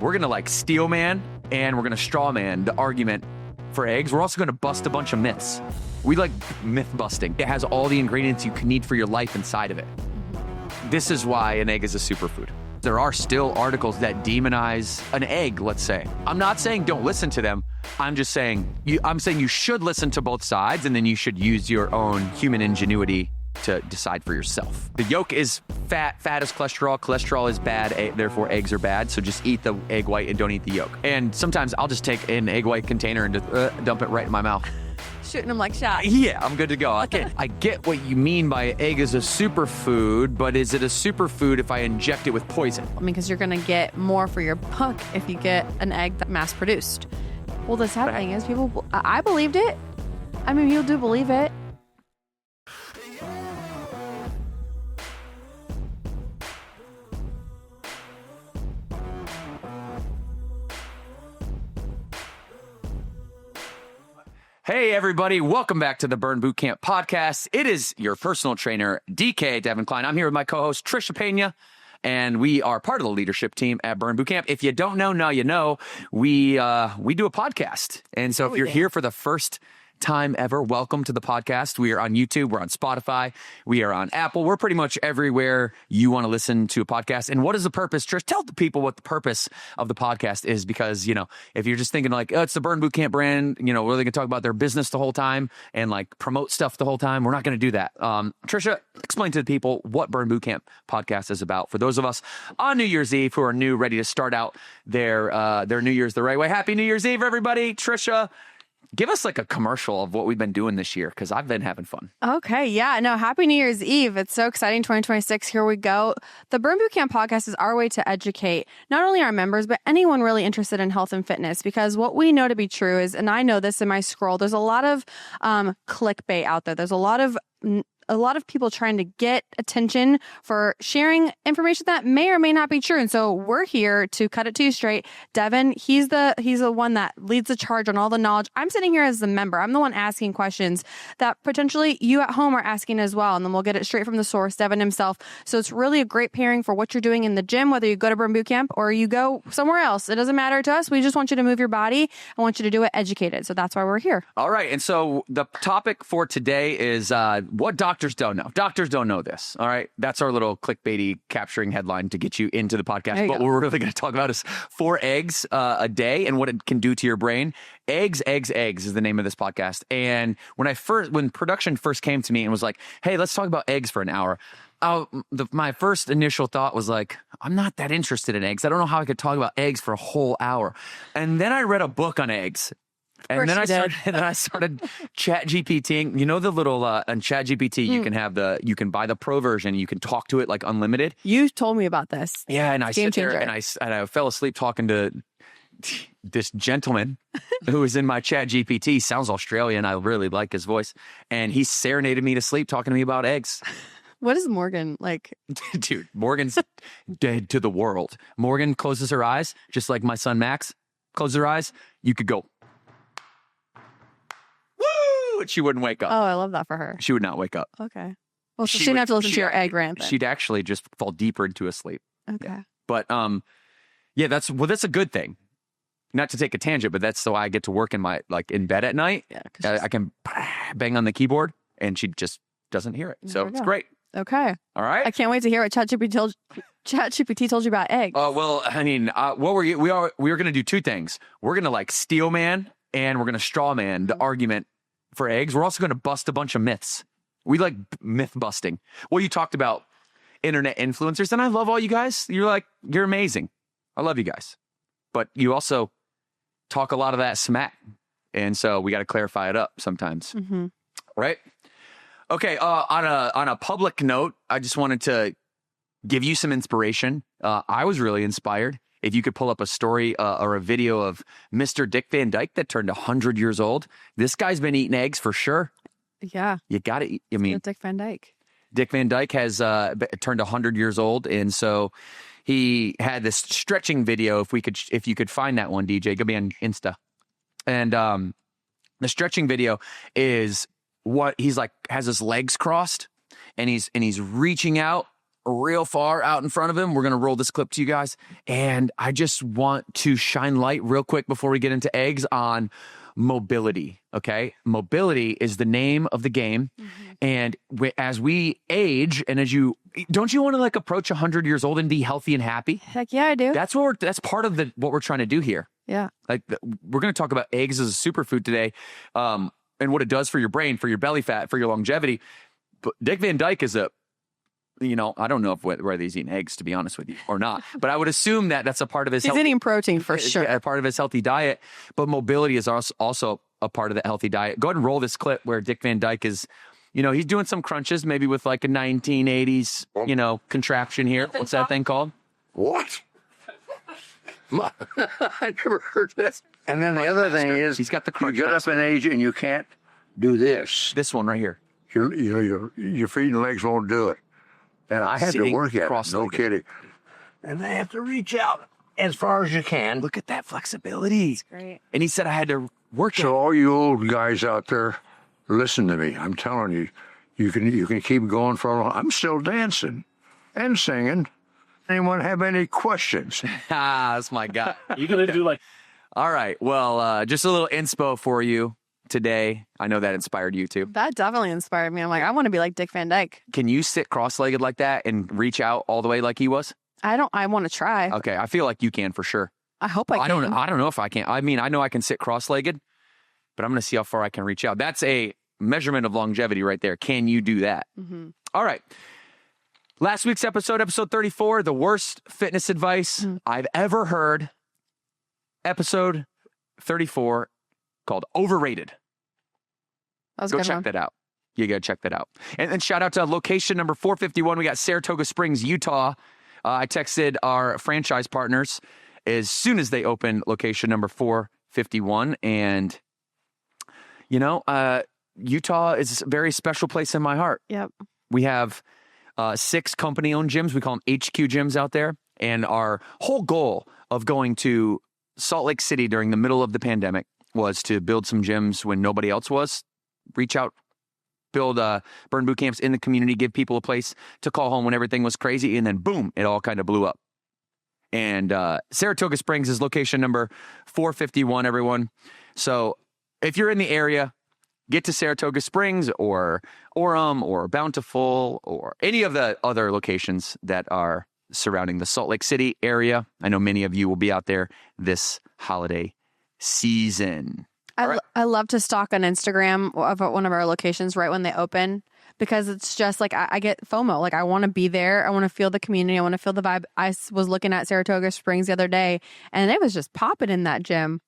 We're going to like steel man and we're going to straw man the argument for eggs. We're also going to bust a bunch of myths. We like myth busting. It has all the ingredients you can need for your life inside of it. This is why an egg is a superfood. There are still articles that demonize an egg, let's say. I'm not saying don't listen to them. I'm just saying, I'm saying you should listen to both sides and then you should use your own human ingenuity to decide for yourself. The yolk is fat, fat is cholesterol, cholesterol is bad, therefore eggs are bad, so just eat the egg white and don't eat the yolk. And sometimes I'll just take an egg white container and just dump it right in my mouth. Shooting them like shots. Yeah, I'm good to go. I get what you mean by egg is a superfood, but is it a superfood if I inject it with poison? I mean, because you're going to get more for your buck if you get an egg that mass produced. Well, the sad thing is I believed it. I mean, people do believe it. Hey, everybody. Welcome back to the Burn Boot Camp podcast. It is your personal trainer, DK Devin Klein. I'm here with my co-host, Trisha Pena, and we are part of the leadership team at Burn Boot Camp. If you don't know, now you know. We do a podcast. And so if you're here for the first time ever, welcome to the podcast. We are on YouTube. We're on Spotify. We are on Apple. We're pretty much everywhere you want to listen to a podcast. And what is the purpose? Trish, tell the people what the purpose of the podcast is, because, you know, if you're just thinking like, oh, it's the Burn Boot Camp brand, you know, we're going to talk about their business the whole time and like promote stuff the whole time. We're not going to do that. Trisha, explain to the people what Burn Boot Camp podcast is about for those of us on New Year's Eve who are new, ready to start out their New Year's the right way. Happy New Year's Eve, everybody. Trisha, give us like a commercial of what we've been doing this year, because I've been having fun. Okay. Yeah. No, happy New Year's Eve. It's so exciting. 2026. Here we go. The Burn Boot Camp podcast is our way to educate not only our members, but anyone really interested in health and fitness, because what we know to be true is, and I know this in my scroll, there's a lot of clickbait out there. There's a lot of people trying to get attention for sharing information that may or may not be true. And so we're here to cut it to you straight. Devin, he's the one that leads the charge on all the knowledge. I'm sitting here as the member. I'm the one asking questions that potentially you at home are asking as well. And then we'll get it straight from the source, Devin himself. So it's really a great pairing for what you're doing in the gym, whether you go to Burn Boot Camp or you go somewhere else. It doesn't matter to us. We just want you to move your body. I want you to do it educated. So that's why we're here. All right. And so the topic for today is what doctors don't know. Doctors don't know this. All right. That's our little clickbaity capturing headline to get you into the podcast. But what we're really going to talk about is 4 eggs a day and what it can do to your brain. Eggs is the name of this podcast. And when production first came to me and was like, hey, let's talk about eggs for an hour. My first initial thought was like, I'm not that interested in eggs. I don't know how I could talk about eggs for a whole hour. And then I read a book on eggs. And then I started Chat GPTing. You know, the little on Chat GPT, you can buy the pro version. You can talk to it like unlimited. You told me about this. Yeah, and I sit there and I fell asleep talking to this gentleman who was in my Chat GPT. Sounds Australian. I really like his voice, and he serenaded me to sleep talking to me about eggs. What is Morgan like? Dude, Morgan's dead to the world. Morgan closes her eyes, just like my son Max closes her eyes. You could go, and she wouldn't wake up. Oh, I love that for her. She would not wake up. Okay. Well, so she didn't have to listen to your egg rant then. She'd actually just fall deeper into a sleep. Okay. Yeah. But yeah, that's a good thing. Not to take a tangent, but that's so I get to work in bed at night. Yeah, I can bang on the keyboard and she just doesn't hear it. So it's great. Okay. All right. I can't wait to hear what ChatGPT told you about eggs. Oh, well, I mean, we were going to do 2 things. We're going to like steel man and we're going to straw man the argument for eggs. We're also going to bust a bunch of myths. We like myth busting. Well, you talked about internet influencers, and I love all you guys. You're amazing. I love you guys. But you also talk a lot of that smack. And so we got to clarify it up sometimes. Mm-hmm. Right? Okay. On a public note, I just wanted to give you some inspiration. I was really inspired. If you could pull up a story or a video of Mr. Dick Van Dyke that turned 100 years old. This guy's been eating eggs for sure. Yeah. You got to eat. I mean, Dick Van Dyke. Dick Van Dyke has turned 100 years old. And so he had this stretching video. If you could find that one, DJ, go be on Insta. And the stretching video is what he's like, has his legs crossed and he's reaching out real far out in front of him. We're going to roll this clip to you guys. And I just want to shine light real quick before we get into eggs on mobility. Okay. Mobility is the name of the game. And as we age and don't you want to like approach 100 years old and be healthy and happy? Heck yeah, I do. That's part of what we're trying to do here. Yeah. Like we're going to talk about eggs as a superfood today. And what it does for your brain, for your belly fat, for your longevity. But Dick Van Dyke is I don't know whether he's eating eggs, to be honest with you, or not. But I would assume that's a part of his He's eating protein for sure. A part of his healthy diet. But mobility is also a part of the healthy diet. Go ahead and roll this clip where Dick Van Dyke is, he's doing some crunches, maybe with like a 1980s, contraption here. What's that thing called? What? I never heard that. And then the other thing is, he's got the crunch. You get up in age and you can't do this. This one right here. Your feet and legs won't do it. And I had to work at it, no kidding. And I have to reach out as far as you can. Look at that flexibility. That's great. And he said I had to work So all you old guys out there, listen to me. I'm telling you, you can keep going for a long. I'm still dancing and singing. Anyone have any questions? That's my guy. You gonna do like? All right. Well, just a little inspo for you today. I know that inspired you too. That definitely inspired me. I'm like, I want to be like Dick Van Dyke. Can you sit cross-legged like that and reach out all the way like he was? I want to try. Okay. I feel like you can for sure. I hope I can. I don't know if I can. I mean, I know I can sit cross-legged, but I'm going to see how far I can reach out. That's a measurement of longevity right there. Can you do that? Mm-hmm. All right. Last week's episode 34, the worst fitness advice I've ever heard. Episode 34 called Overrated. That was Go a good check one. that out. You got to check that out. And then shout out to location number 451. We got Saratoga Springs, Utah. I texted our franchise partners as soon as they opened location number 451. And, Utah is a very special place in my heart. Yep. We have 6 company-owned gyms. We call them HQ gyms out there. And our whole goal of going to Salt Lake City during the middle of the pandemic was to build some gyms when nobody else was. Reach out, build burn boot camps in the community, give people a place to call home when everything was crazy. And then boom, it all kind of blew up. And Saratoga Springs is location number 451, everyone. So if you're in the area, get to Saratoga Springs or Orem or Bountiful or any of the other locations that are surrounding the Salt Lake City area. I know many of you will be out there this holiday season. I love to stalk on Instagram of one of our locations right when they open because it's just like I get FOMO. Like I want to be there. I want to feel the community. I want to feel the vibe. I was looking at Saratoga Springs the other day and it was just popping in that gym.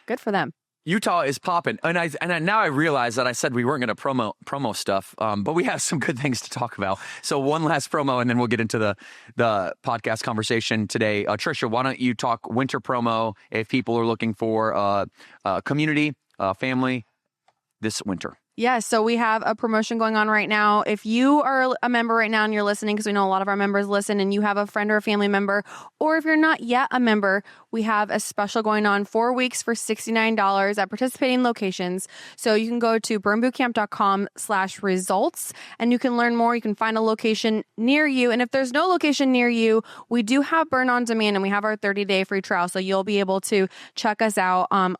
Good for them. Utah is popping. And now I realize that I said we weren't going to promo stuff, but we have some good things to talk about. So one last promo, and then we'll get into the podcast conversation today. Trisha, why don't you talk winter promo if people are looking for community, family this winter? Yeah, so we have a promotion going on right now. If you are a member right now and you're listening, because we know a lot of our members listen, and you have a friend or a family member, or if you're not yet a member, we have a special going on 4 weeks for $69 at participating locations. So you can go to burnbootcamp.com/results and you can learn more. You can find a location near you. And if there's no location near you, we do have Burn On Demand and we have our 30-day free trial. So you'll be able to check us out on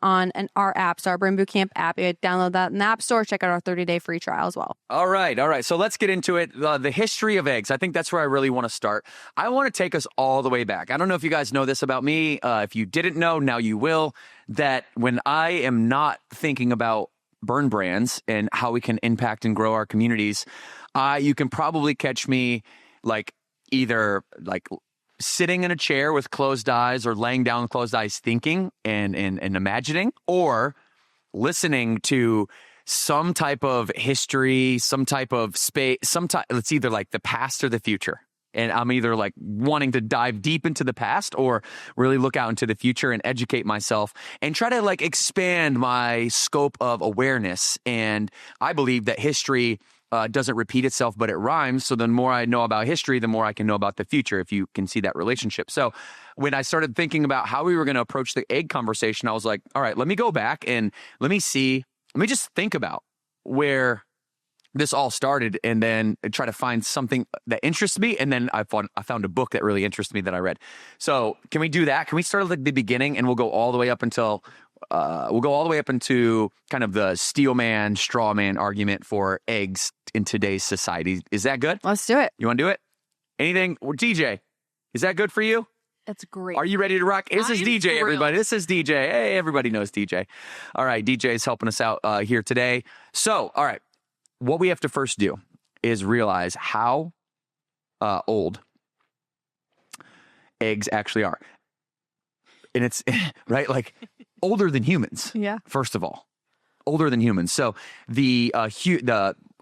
our app. So our Burn Boot Camp app, you download that in the App Store, check out our 30-day free trial as well. All right. So let's get into it. The history of eggs. I think that's where I really want to start. I want to take us all the way back. I don't know if you guys know this about me. If you didn't know, now you will, that when I am not thinking about burn brands and how we can impact and grow our communities, you can probably catch me either sitting in a chair with closed eyes or laying down with closed eyes thinking and imagining, or listening to some type of history, some type of space, it's either like the past or the future. And I'm either wanting to dive deep into the past or really look out into the future and educate myself and try to expand my scope of awareness. And I believe that history doesn't repeat itself, but it rhymes. So the more I know about history, the more I can know about the future, if you can see that relationship. So when I started thinking about how we were going to approach the egg conversation, I was like, all right, let me go back and let me just think about where this all started, and then I try to find something that interests me, and then I found a book that really interests me that I read. So can we do that? Can we start at the beginning, and we'll go all the way up until into kind of the steel man, straw man argument for eggs in today's society. Is that good? Let's do it. You want to do it? Anything? Or DJ, is that good for you? That's great. Are you ready to rock? This is DJ, thrilled. everybody. This is DJ. Hey, everybody knows DJ. All right, DJ is helping us out here today. So, all right, what we have to first do is realize how old eggs actually are. And it's, right, like older than humans. Yeah. First of all, older than humans. So the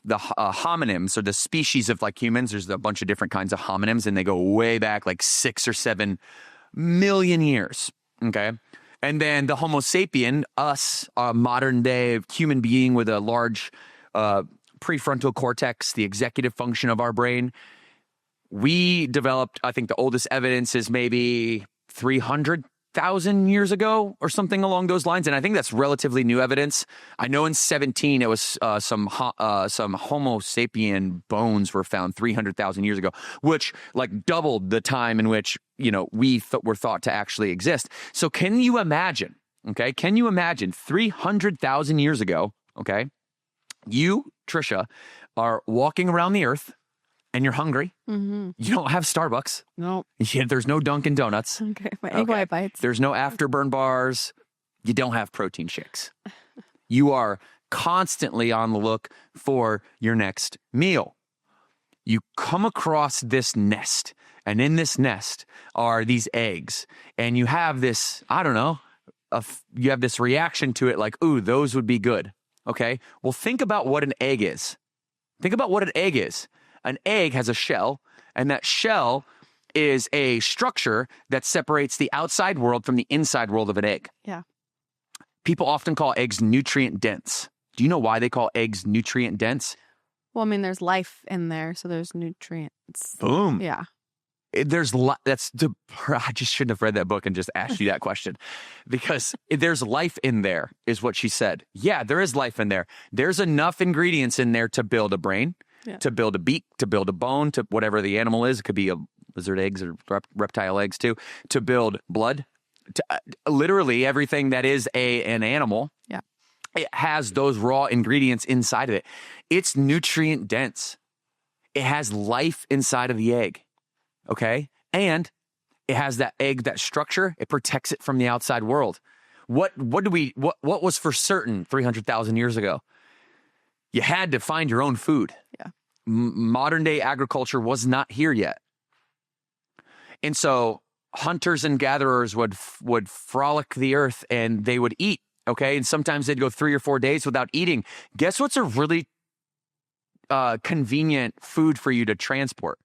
homonyms, or the species of like humans, there's a bunch of different kinds of homonyms, and they go way back like 6 or 7 million years. Okay. And then the Homo sapien, us, a modern day human being with a large prefrontal cortex, the executive function of our brain, we developed, I think the oldest evidence is maybe 300,000 years ago or something along those lines. And I think that's relatively new evidence. I know in 17, it was some Homo sapien bones were found 300,000 years ago, which like doubled the time in which, we were thought to actually exist. So can you imagine, okay? Can you imagine 300,000 years ago, okay? You, Trisha, are walking around the earth and you're hungry. Mm-hmm. You don't have Starbucks. No. There's no Dunkin' Donuts. Okay. My egg white bites. There's no Afterburn bars. You don't have protein shakes. You are constantly on the look for your next meal. You come across this nest, and in this nest are these eggs, and you have this, I don't know, you have this reaction to it like, ooh, those would be good. Okay. Well, think about what an egg is. Think about what an egg is. An egg has a shell, and that shell is a structure that separates the outside world from the inside world of an egg. Yeah. People often call eggs nutrient dense. Do you know why they call eggs nutrient dense? Well, I mean, there's life in there, so there's nutrients. Boom. Yeah. I just shouldn't have read that book and just asked you that question, because there's life in there, is what she said. Yeah, there is life in there. There's enough ingredients in there to build a brain, to build a beak, to build a bone, to whatever the animal is. It could be a lizard eggs or reptile eggs too, to build blood, to literally everything that is an animal. Yeah. It has those raw ingredients inside of it. It's nutrient dense. It has life inside of the egg. Okay. And it has that egg, that structure. It protects it from the outside world. What was for certain 300,000 years ago? You had to find your own food. Yeah. Modern day agriculture was not here yet. And so hunters and gatherers would frolic the earth, and they would eat. Okay. And sometimes they'd go 3 or 4 days without eating. Guess what's a really convenient food for you to transport?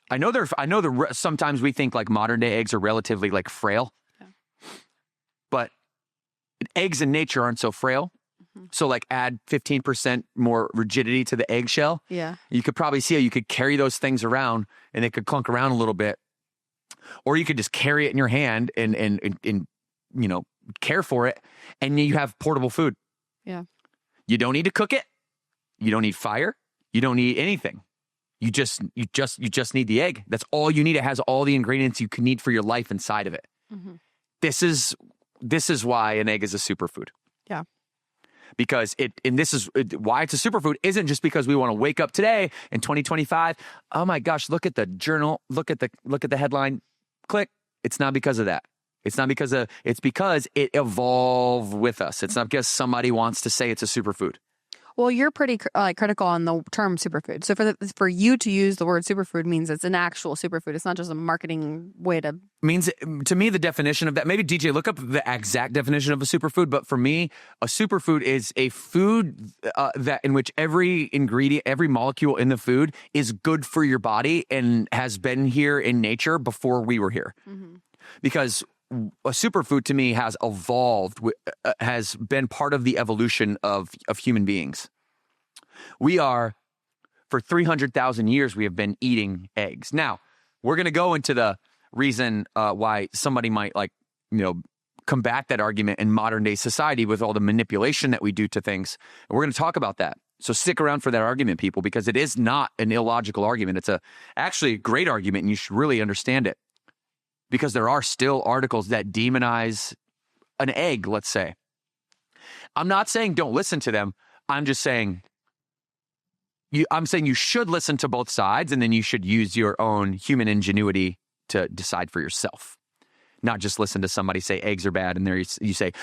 I know sometimes we think like modern day eggs are relatively like frail, but eggs in nature aren't so frail. So like add 15% more rigidity to the eggshell. Yeah. You could probably see how you could carry those things around, and they could clunk around a little bit, or you could just carry it in your hand and care for it, and you have portable food. Yeah. You don't need to cook it. You don't need fire. You don't need anything. You just need the egg. That's all you need. It has all the ingredients you can need for your life inside of it. Mm-hmm. This is why an egg is a superfood. Yeah. Because why it's a superfood isn't just because we want to wake up today in 2025. Oh my gosh, look at the journal. Look at the headline. Click. It's not because of that. It's because it evolved with us. It's not because somebody wants to say it's a superfood. Well, you're pretty critical on the term superfood. So for you to use the word superfood means it's an actual superfood. It's not just a marketing way to... Means, to me, the definition of that, maybe DJ, look up the exact definition of a superfood. But for me, a superfood is a food that in which every ingredient, every molecule in the food is good for your body and has been here in nature before we were here. Mm-hmm. Because a superfood to me has evolved, has been part of the evolution of human beings. We are, for 300,000 years, we have been eating eggs. Now, we're going to go into the reason why somebody might combat that argument in modern day society with all the manipulation that we do to things. And we're going to talk about that. So stick around for that argument, people, because it is not an illogical argument. It's actually a great argument, and you should really understand it, because there are still articles that demonize an egg, let's say. I'm not saying don't listen to them. I'm just saying I'm saying you should listen to both sides, and then you should use your own human ingenuity to decide for yourself. Not just listen to somebody say eggs are bad, and there you say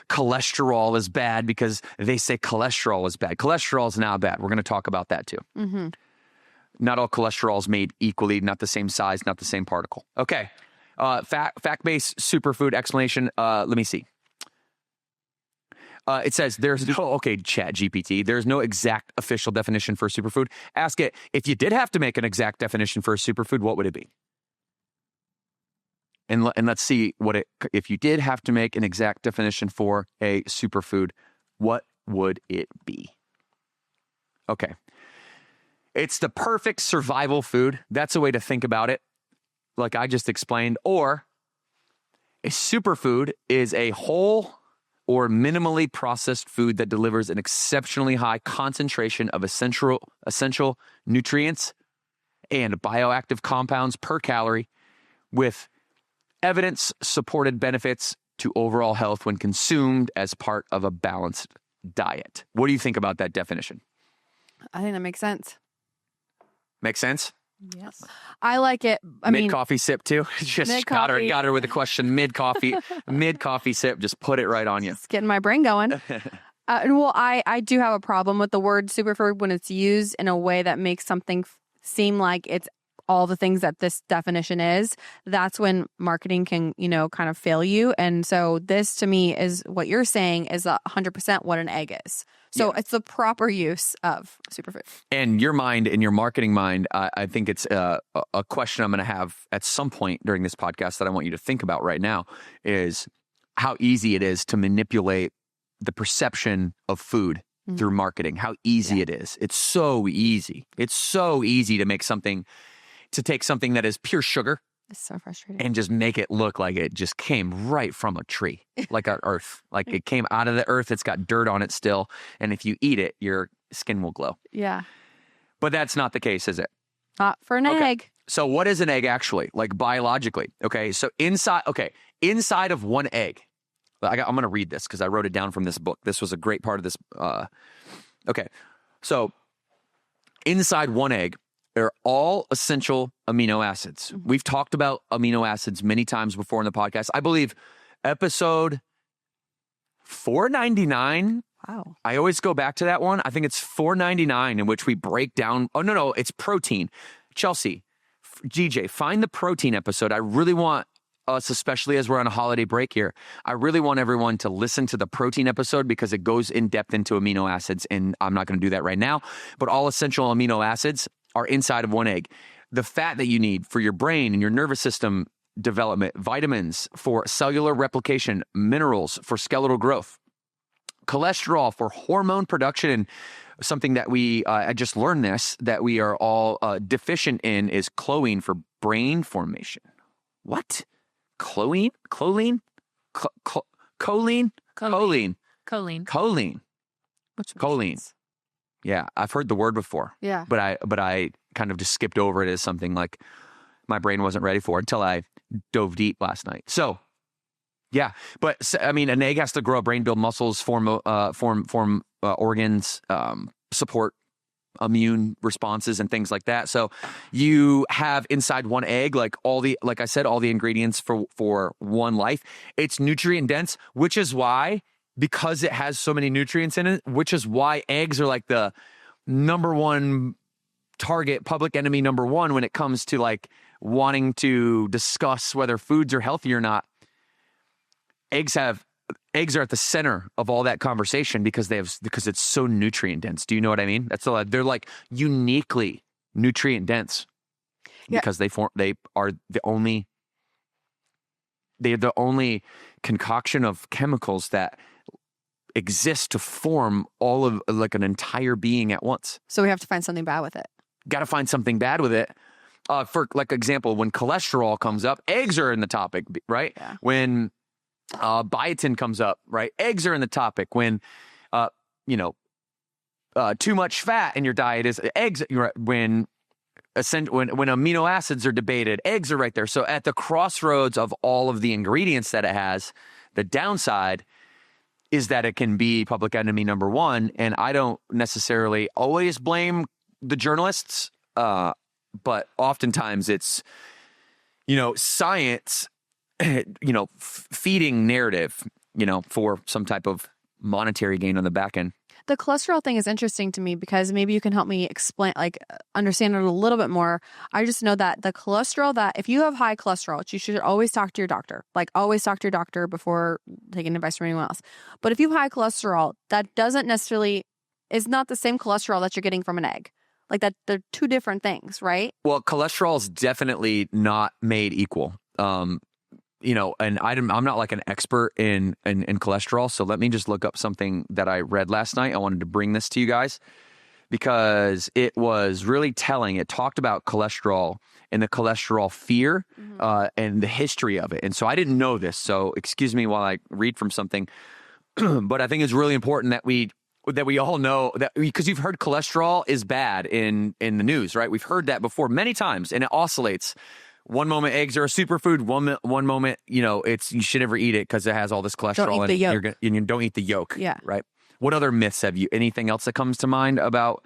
cholesterol is bad because they say cholesterol is bad. Cholesterol is not bad. We're going to talk about that too. Mm-hmm. Not all cholesterol is made equally, not the same size, not the same particle. Okay. Fact-based superfood explanation. Let me see. It says there's no, Chat GPT, there's no exact official definition for a superfood. Ask it, if you did have to make an exact definition for a superfood, what would it be? And let's see if you did have to make an exact definition for a superfood, what would it be? Okay. It's the perfect survival food. That's a way to think about it, like I just explained. Or a superfood is a whole or minimally processed food that delivers an exceptionally high concentration of essential nutrients and bioactive compounds per calorie, with evidence-supported benefits to overall health when consumed as part of a balanced diet. What do you think about that definition? I think that makes sense. Makes sense? Yes. I like it. Mid-coffee sip too? Just got her with a question mid-coffee. Mid-coffee sip, just put it right on you. It's getting my brain going. Well, I do have a problem with the word superfood when it's used in a way that makes something seem like it's all the things that this definition is. That's when marketing can, kind of fail you. And so this to me is what you're saying is 100% what an egg is. So It's the proper use of superfood. And your mind, in your marketing mind, I think it's a question I'm going to have at some point during this podcast that I want you to think about right now is how easy it is to manipulate the perception of food through marketing. How easy it is. It's so easy. It's so easy to take something that is pure sugar. It's so frustrating. And just make it look like it just came right from a tree, like our earth. Like it came out of the earth. It's got dirt on it still. And if you eat it, your skin will glow. Yeah. But that's not the case, is it? Not for an egg. So what is an egg actually, like biologically? Okay, so inside of one egg, I'm going to read this because I wrote it down from this book. This was a great part of this. Okay, so inside one egg, they're all essential amino acids. Mm-hmm. We've talked about amino acids many times before in the podcast. I believe episode 499. Wow. I always go back to that one. I think it's 499 in which we break down. Oh, no, it's protein. Chelsea, GJ, find the protein episode. I really want us, especially as we're on a holiday break here, I really want everyone to listen to the protein episode because it goes in depth into amino acids. And I'm not going to do that right now. But all essential amino acids are inside of one egg. The fat that you need for your brain and your nervous system development, vitamins for cellular replication, minerals for skeletal growth, cholesterol for hormone production, and something that I just learned that we are all deficient in is choline for brain formation. What? Choline? Choline? Choline? Which choline. Yeah, I've heard the word before. Yeah. But I kind of just skipped over it as something like my brain wasn't ready for until I dove deep last night. So, yeah. But I mean, an egg has to grow, brain, build muscles, form organs, support immune responses and things like that. So you have inside one egg, like I said, all the ingredients for one life. It's nutrient dense, which is why, because it has so many nutrients in it, which is why eggs are like the number one target, public enemy number one when it comes to like wanting to discuss whether foods are healthy or not. Eggs are at the center of all that conversation because it's so nutrient dense. Do you know what I mean? They're like uniquely nutrient dense because they're the only concoction of chemicals that exist to form all of like an entire being at once. So we have to find something bad with it. Got to find something bad with it. For like example, when cholesterol comes up, eggs are in the topic, right? Yeah. When biotin comes up, right? Eggs are in the topic. When too much fat in your diet is eggs. When amino acids are debated, eggs are right there. So at the crossroads of all of the ingredients that it has, the downside is that it can be public enemy number one. And I don't necessarily always blame the journalists, but oftentimes it's, science, feeding narrative, for some type of monetary gain on the back end. The cholesterol thing is interesting to me because maybe you can help me explain, understand it a little bit more. I just know that the cholesterol, that if you have high cholesterol, you should always talk to your doctor. Always talk to your doctor before taking advice from anyone else. But if you have high cholesterol, that doesn't necessarily, is not the same cholesterol that you're getting from an egg. That they're two different things, right? Well, cholesterol is definitely not made equal. And I'm not like an expert in cholesterol. So let me just look up something that I read last night. I wanted to bring this to you guys because it was really telling. It talked about cholesterol and the cholesterol fear and the history of it. And so I didn't know this. So excuse me while I read from something. But I think it's really important that we all know that, because you've heard cholesterol is bad in the news, right? We've heard that before many times, and it oscillates. One moment eggs are a superfood. One moment, it's you should never eat it because it has all this cholesterol. Don't eat the yolk. And you don't eat the yolk. Yeah. Right. What other myths have you? Anything else that comes to mind about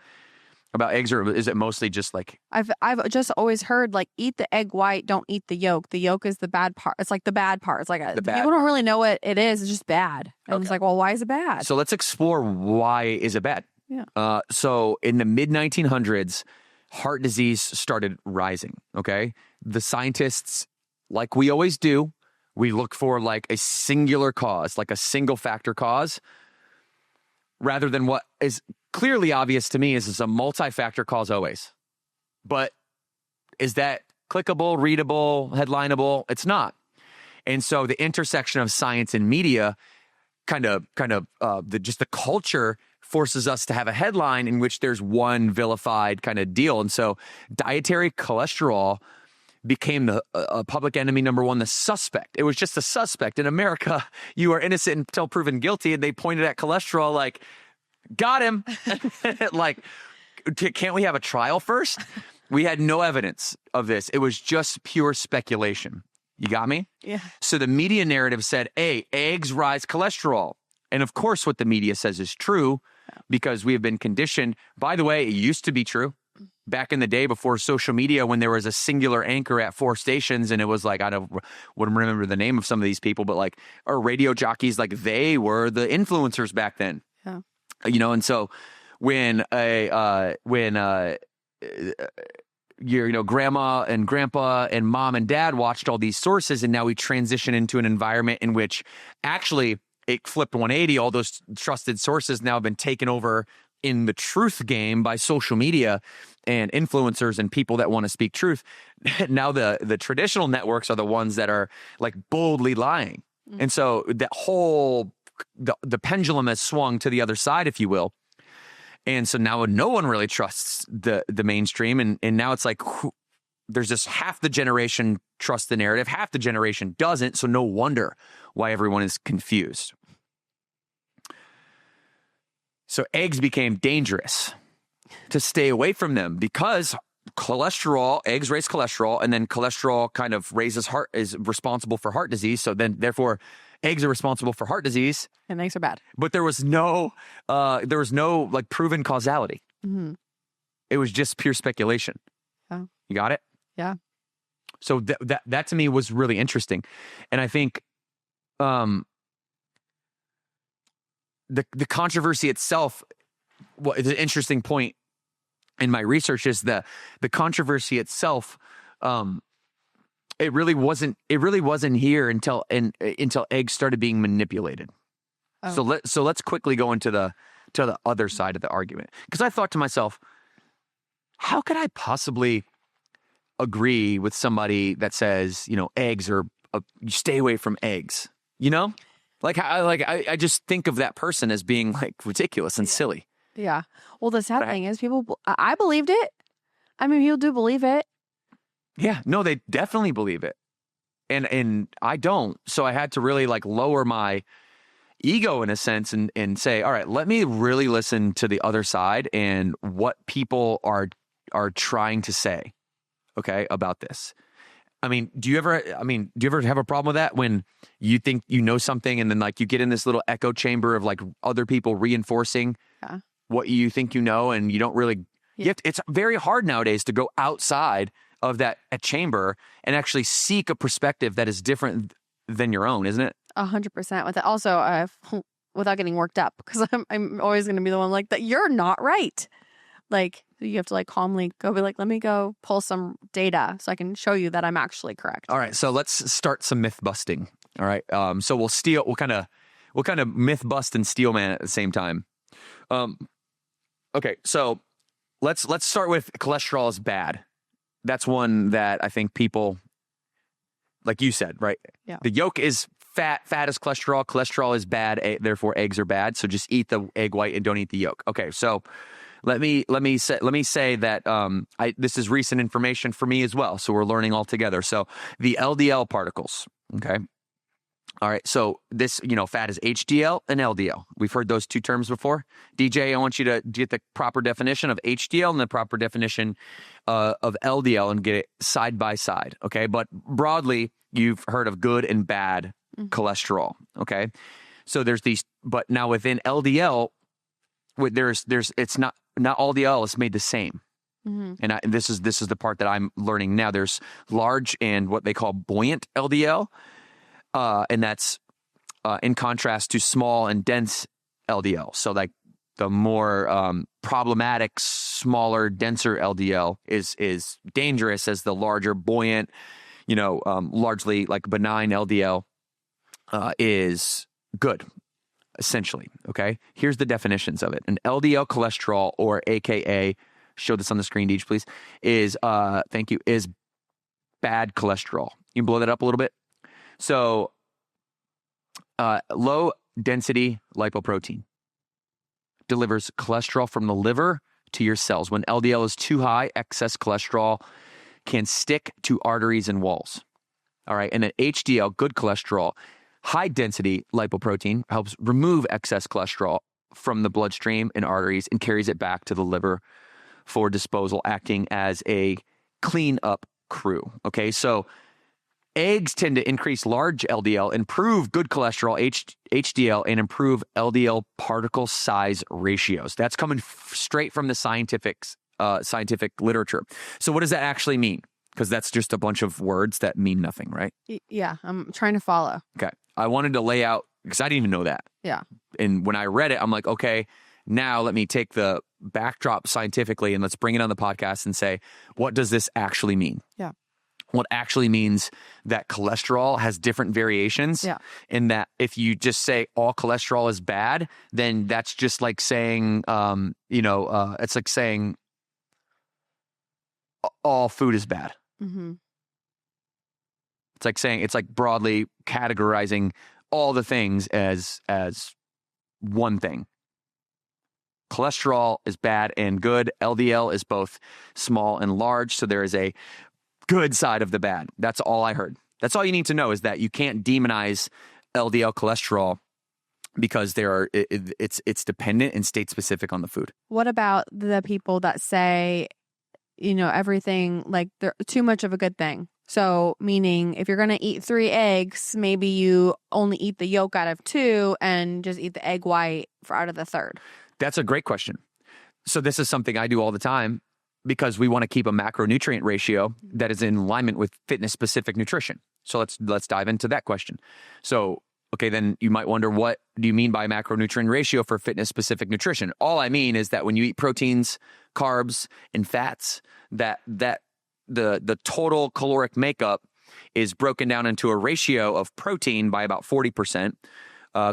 eggs, or is it mostly just I've just always heard eat the egg white, don't eat the yolk. The yolk is the bad part. It's the bad part. It's people don't really know what it is. It's just bad. And it's well, why is it bad? So let's explore why is it bad. Yeah. So in the mid 1900s. Heart disease started rising, okay? The scientists, like we always do, we look for a singular cause, a single factor cause, rather than what is clearly obvious to me is it's a multi-factor cause always. But is that clickable, readable, headlineable? It's not. And so the intersection of science and media just the culture forces us to have a headline in which there's one vilified kind of deal. And so dietary cholesterol became the public enemy number one, the suspect. It was just a suspect. In America, you are innocent until proven guilty, and they pointed at cholesterol got him. Can't we have a trial first? We had no evidence of this. It was just pure speculation. You got me? Yeah. So the media narrative said, hey, eggs rise cholesterol. And of course, what the media says is true because we have been conditioned. By the way, it used to be true back in the day before social media when there was a singular anchor at 4 stations. And it was I wouldn't remember the name of some of these people, but our radio jockeys, they were the influencers back then. Yeah. And so when your grandma and grandpa and mom and dad watched all these sources, and now we transition into an environment in which actually it flipped 180. All those trusted sources now have been taken over in the truth game by social media and influencers and people that want to speak truth. Now the traditional networks are the ones that are boldly lying. Mm-hmm. And so that whole the pendulum has swung to the other side, if you will. And so now no one really trusts the mainstream. And now it's there's just half the generation trusts the narrative, half the generation doesn't. So no wonder why everyone is confused. So eggs became dangerous to stay away from them because eggs raise cholesterol, and then cholesterol kind of is responsible for heart disease. So then therefore eggs are responsible for heart disease. And eggs are bad. But there was no proven causality. Mm-hmm. It was just pure speculation. Yeah. You got it? Yeah. So that to me was really interesting. And I think the controversy itself, the interesting point in my research is the controversy itself. It really wasn't here until eggs started being manipulated. Oh. So let's quickly go into the other side of the argument, because I thought to myself, how could I possibly agree with somebody that says, eggs are you stay away from eggs, I just think of that person as being ridiculous and silly. Yeah. Well, the sad thing is I believed it. I mean, people do believe it. Yeah. No, they definitely believe it. And I don't. So I had to really lower my ego in a sense and say, all right, let me really listen to the other side and what people are trying to say, okay, about this. I mean, do you ever have a problem with that when you think you know something and then like you get in this little echo chamber of like other people reinforcing what you think you know, and you don't really, it's very hard nowadays to go outside of that chamber and actually seek a perspective that is different than your own, isn't it? 100% with it. Also, without getting worked up, because I'm always going to be the one like that. You're not right. Like you have to like calmly go be like, let me go pull some data so I can show you that I'm actually correct. All right, so let's start some myth busting. All right, so we'll kind of myth bust and steel man at the same time. Okay, so let's start with cholesterol is bad. That's one that I think people, like you said, right? Yeah. The yolk is fat. Fat is cholesterol. Cholesterol is bad. Therefore, eggs are bad. So just eat the egg white and don't eat the yolk. Okay, so let me say that this is recent information for me as well. So we're learning all together. So the LDL particles. Okay. All right. So this, fat is HDL and LDL. We've heard those two terms before. DJ, I want you to get the proper definition of HDL and the proper definition of LDL and get it side by side. Okay. But broadly, you've heard of good and bad cholesterol. Okay. So there's these, but now within LDL, it's not all the LDL is made the same. And this is the part that I'm learning now. There's large and what they call buoyant LDL. And that's in contrast to small and dense LDL. So like the more problematic, smaller, denser LDL is dangerous, as the larger, buoyant, largely like benign LDL is good, essentially. Okay. Here's the definitions of it. An LDL cholesterol, or AKA, show this on the screen, Deej, please, is bad cholesterol. You can blow that up a little bit. So, low density lipoprotein delivers cholesterol from the liver to your cells. When LDL is too high, excess cholesterol can stick to arteries and walls. All right. And then HDL, good cholesterol, high density lipoprotein, helps remove excess cholesterol from the bloodstream and arteries and carries it back to the liver for disposal, acting as a cleanup crew. Okay. So, eggs tend to increase large LDL, improve good cholesterol, HDL, and improve LDL particle size ratios. That's coming straight from the scientific literature. So what does that actually mean? Because that's just a bunch of words that mean nothing, right? Yeah, I'm trying to follow. Okay. I wanted to lay out, because I didn't even know that. Yeah. And when I read it, I'm like, okay, now let me take the backdrop scientifically and let's bring it on the podcast and say, what does this actually mean? Yeah. What actually means that cholesterol has different variations. Yeah. And that if you just say all cholesterol is bad, then that's just like saying, it's like saying all food is bad. Mm-hmm. It's like broadly categorizing all the things as one thing. Cholesterol is bad and good. LDL is both small and large. So there is a good side of the bad. That's all I heard. That's all you need to know, is that you can't demonize LDL cholesterol because it's dependent and state specific on the food. What about the people that say, everything, like they're too much of a good thing? So meaning if you're going to eat 3 eggs, maybe you only eat the yolk out of 2 and just eat the egg white out of the 3rd. That's a great question. So this is something I do all the time, because we want to keep a macronutrient ratio that is in alignment with fitness-specific nutrition. So let's dive into that question. So, okay, then you might wonder, what do you mean by macronutrient ratio for fitness-specific nutrition? All I mean is that when you eat proteins, carbs, and fats, that the total caloric makeup is broken down into a ratio of protein by about 40%,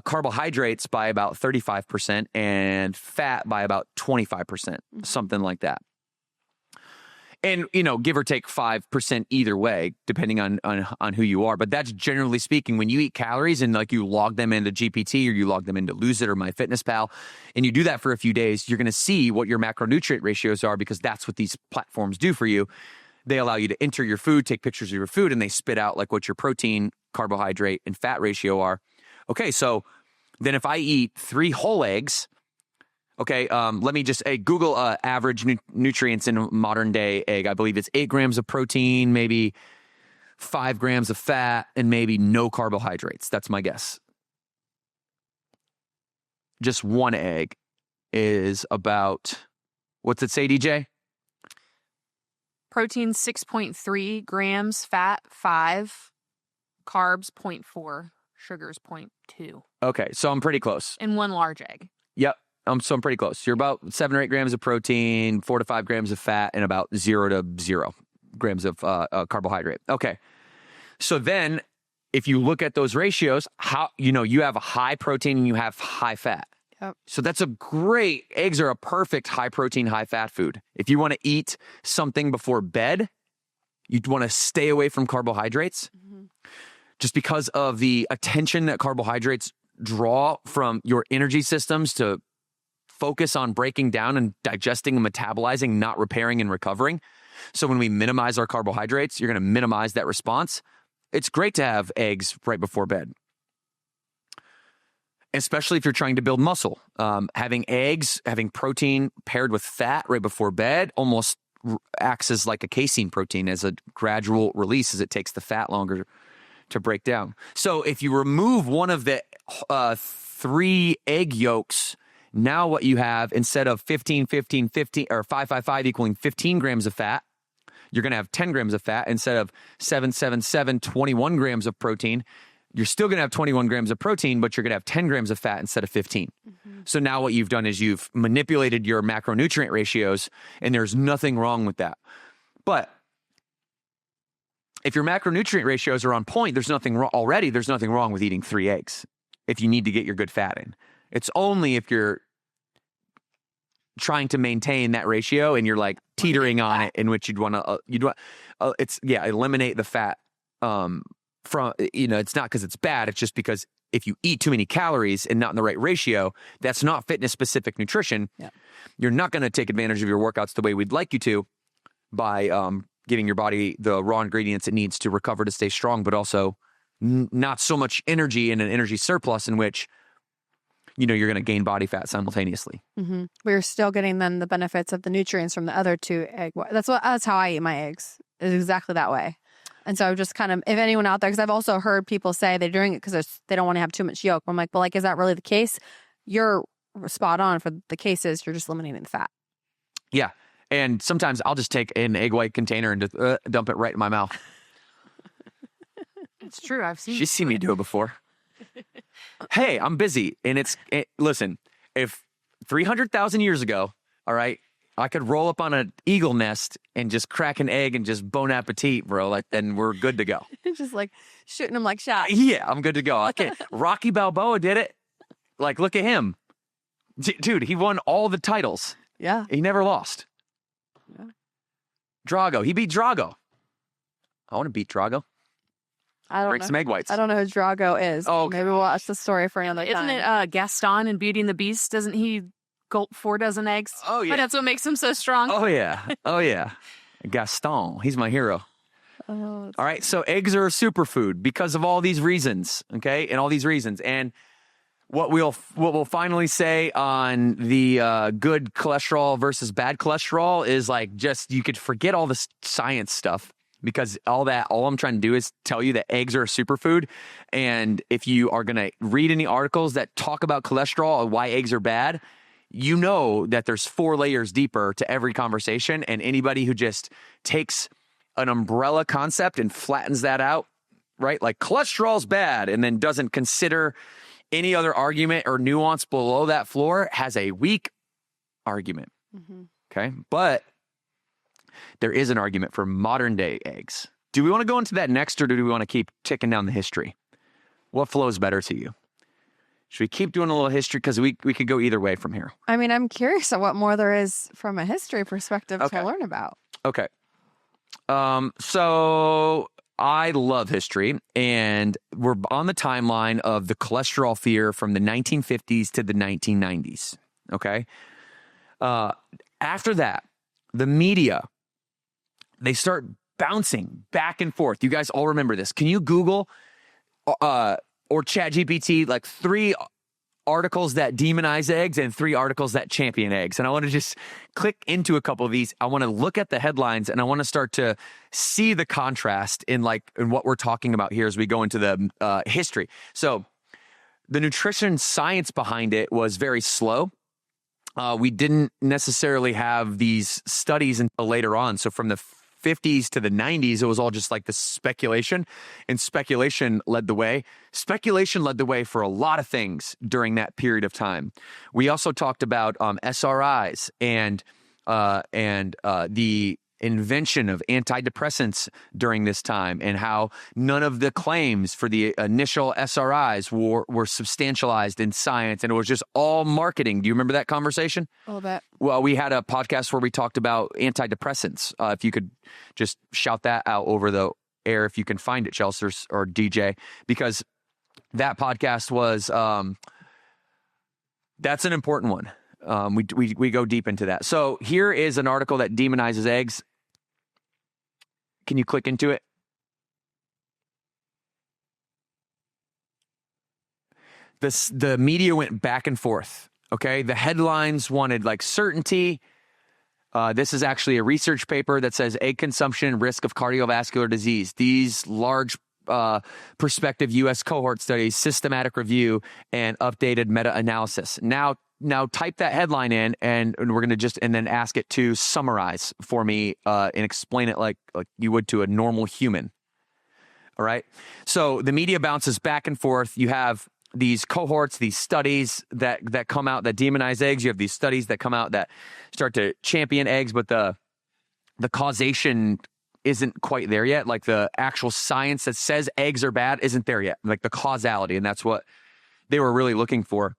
carbohydrates by about 35%, and fat by about 25%, something like that. And, give or take 5% either way, depending on who you are. But that's generally speaking, when you eat calories and like you log them into GPT or you log them into Lose It or MyFitnessPal, and you do that for a few days, you're going to see what your macronutrient ratios are, because that's what these platforms do for you. They allow you to enter your food, take pictures of your food, and they spit out like what your protein, carbohydrate, and fat ratio are. Okay, so then if I eat 3 whole eggs, okay, let me just Google average nutrients in a modern day egg. I believe it's 8 grams of protein, maybe 5 grams of fat, and maybe no carbohydrates. That's my guess. Just one egg is about, what's it say, DJ? Protein 6.3 grams, fat 5, carbs 0.4, sugars 0.2. Okay, so I'm pretty close. And 1 large egg. Yep. So I'm pretty close. You're about 7 or 8 grams of protein, 4 to 5 grams of fat, and about 0 to 0 grams of carbohydrate. Okay. So then if you look at those ratios, you have a high protein and you have high fat. Yep. So that's eggs are a perfect high protein, high fat food. If you want to eat something before bed, you'd want to stay away from carbohydrates just because of the attention that carbohydrates draw from your energy systems to focus on breaking down and digesting and metabolizing, not repairing and recovering. So when we minimize our carbohydrates, you're going to minimize that response. It's great to have eggs right before bed, especially if you're trying to build muscle. Having eggs, having protein paired with fat right before bed almost acts as like a casein protein as a gradual release as it takes the fat longer to break down. So if you remove one of the 3 egg yolks, now what you have, instead of 15, 15, 15, or 5, 5, 5 equaling 15 grams of fat, you're going to have 10 grams of fat. Instead of 7, 7, 7, 21 grams of protein, you're still going to have 21 grams of protein, but you're going to have 10 grams of fat instead of 15. So now what you've done is you've manipulated your macronutrient ratios, and there's nothing wrong with that. But if your macronutrient ratios are on point, there's nothing wrong with eating 3 eggs if you need to get your good fat in. It's only if you're trying to maintain that ratio and you're like teetering on it, in which you'd want to eliminate the fat from, it's not because it's bad. It's just because if you eat too many calories and not in the right ratio, that's not fitness specific nutrition. Yeah. You're not going to take advantage of your workouts the way we'd like you to by giving your body the raw ingredients it needs to recover to stay strong, but also not so much energy and an energy surplus in which you're going to gain body fat simultaneously. We're still getting then the benefits of the nutrients from the other 2 egg. That's how I eat my eggs, is exactly that way. And so just kind of, if anyone out there, because I've also heard people say they're doing it because they don't want to have too much yolk. I'm like, well, is that really the case? You're spot on for the cases. You're just eliminating the fat. Yeah. And sometimes I'll just take an egg white container and just, dump it right in my mouth. It's true. She's seen me do it before. Hey, I'm busy. And listen, if 300,000 years ago, all right, I could roll up on an eagle nest and just crack an egg and just bon appetit, bro. And we're good to go. Just like shooting them like shots. Yeah, I'm good to go. Rocky Balboa did it. Like, look at him. Dude, he won all the titles. Yeah. He never lost. Yeah. Drago. He beat Drago. I want to beat Drago. I don't Break know. some egg whites. I don't know who Drago is. Oh, okay. Maybe we'll watch the story for another time. Isn't it Gaston in Beauty and the Beast? Doesn't he gulp 4 dozen eggs? Oh, yeah. But that's what makes him so strong. Oh, yeah. Oh, yeah. Gaston. He's my hero. Oh, All right. So eggs are a superfood because of all these reasons. Okay. And all these reasons. And what we'll finally say on the good cholesterol versus bad cholesterol is like, just, you could forget all this science stuff. Because all I'm trying to do is tell you that eggs are a superfood. And if you are going to read any articles that talk about cholesterol and why eggs are bad, you know that there's 4 layers deeper to every conversation. And anybody who just takes an umbrella concept and flattens that out, right? Like cholesterol's bad, and then doesn't consider any other argument or nuance below that floor, has a weak argument. Okay. But there is an argument for modern day eggs. Do we want to go into that next, or do we want to keep ticking down the history? What flows better to you? Should we keep doing a little history? Because we could go either way from here. I mean, I'm curious at what more there is from a history perspective to learn about. Okay. So I love history, and we're on the timeline of the cholesterol fear from the 1950s to the 1990s. Okay. After that, the media, they start bouncing back and forth. You guys all remember this. Can you Google or ChatGPT like 3 articles that demonize eggs and 3 articles that champion eggs. And I want to just click into a couple of these. I want to look at the headlines and I want to start to see the contrast in what we're talking about here as we go into the history. So the nutrition science behind it was very slow. We didn't necessarily have these studies until later on. So from the 50s to the 90s, it was all just like the speculation, and speculation led the way. Speculation led the way for a lot of things during that period of time. We also talked about SRIs and the invention of antidepressants during this time, and how none of the claims for the initial SRIs were substantialized in science, and it was just all marketing. Do you remember that conversation? A little bit. Well, we had a podcast where we talked about antidepressants. If you could just shout that out over the air, if you can find it, Chelsea or DJ, because that podcast was, that's an important one. We go deep into that. So here is an article that demonizes eggs. Can you click into it? The media went back and forth. Okay. The headlines wanted like certainty. This is actually a research paper that says egg consumption, risk of cardiovascular disease. These large prospective U.S. cohort studies, systematic review, and updated meta-analysis. Now type that headline in, and we're going to just, and then ask it to summarize for me and explain it like you would to a normal human. All right. So the media bounces back and forth. You have these cohorts, these studies that come out that demonize eggs. You have these studies that come out that start to champion eggs, but the causation isn't quite there yet. Like the actual science that says eggs are bad isn't there yet. Like the causality, and that's what they were really looking for.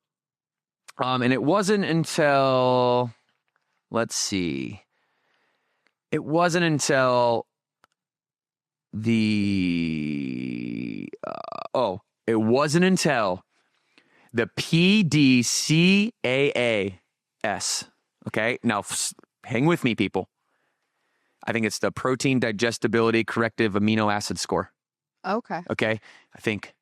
And it wasn't until, let's see, it wasn't until the PDCAAS. Okay, now hang with me, people. I think it's the protein digestibility corrective amino acid score. Okay. Okay, I think.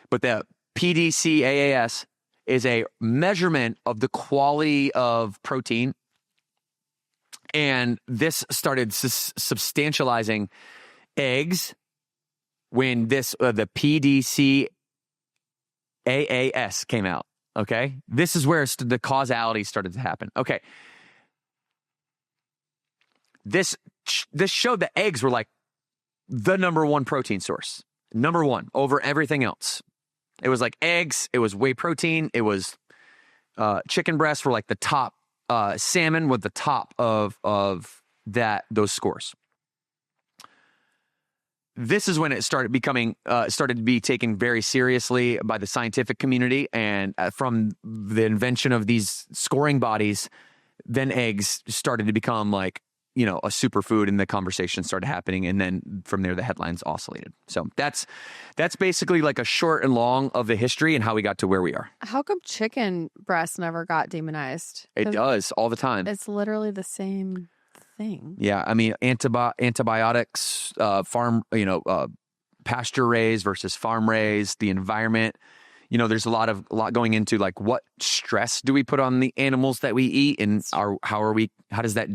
But the PDCAAS is a measurement of the quality of protein. And this started substantializing eggs when the PDCAAS came out. Okay. This is where the causality started to happen. Okay. This showed that eggs were like the number one protein source, number one over everything else. It was like eggs, it was whey protein, it was chicken breasts were like the top, salmon was the top of those scores. This is when it started to be taken very seriously by the scientific community, and from the invention of these scoring bodies, then eggs started to become like, a superfood, and the conversation started happening. And then from there, the headlines oscillated. So that's basically like a short and long of the history and how we got to where we are. How come chicken breast never got demonized? It does all the time. It's literally the same thing. Yeah. I mean, antibiotics, pasture raised versus farm raised, the environment, there's a lot going into like what stress do we put on the animals that we eat, and how does that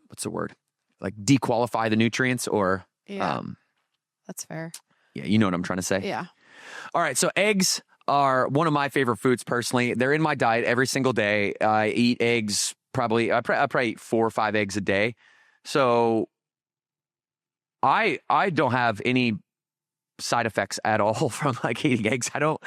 what's the word? Like dequalify the nutrients or, that's fair. Yeah. You know what I'm trying to say? Yeah. All right. So eggs are one of my favorite foods personally. They're in my diet every single day. I eat eggs I probably eat 4 or 5 eggs a day. So I don't have any side effects at all from like eating eggs. I don't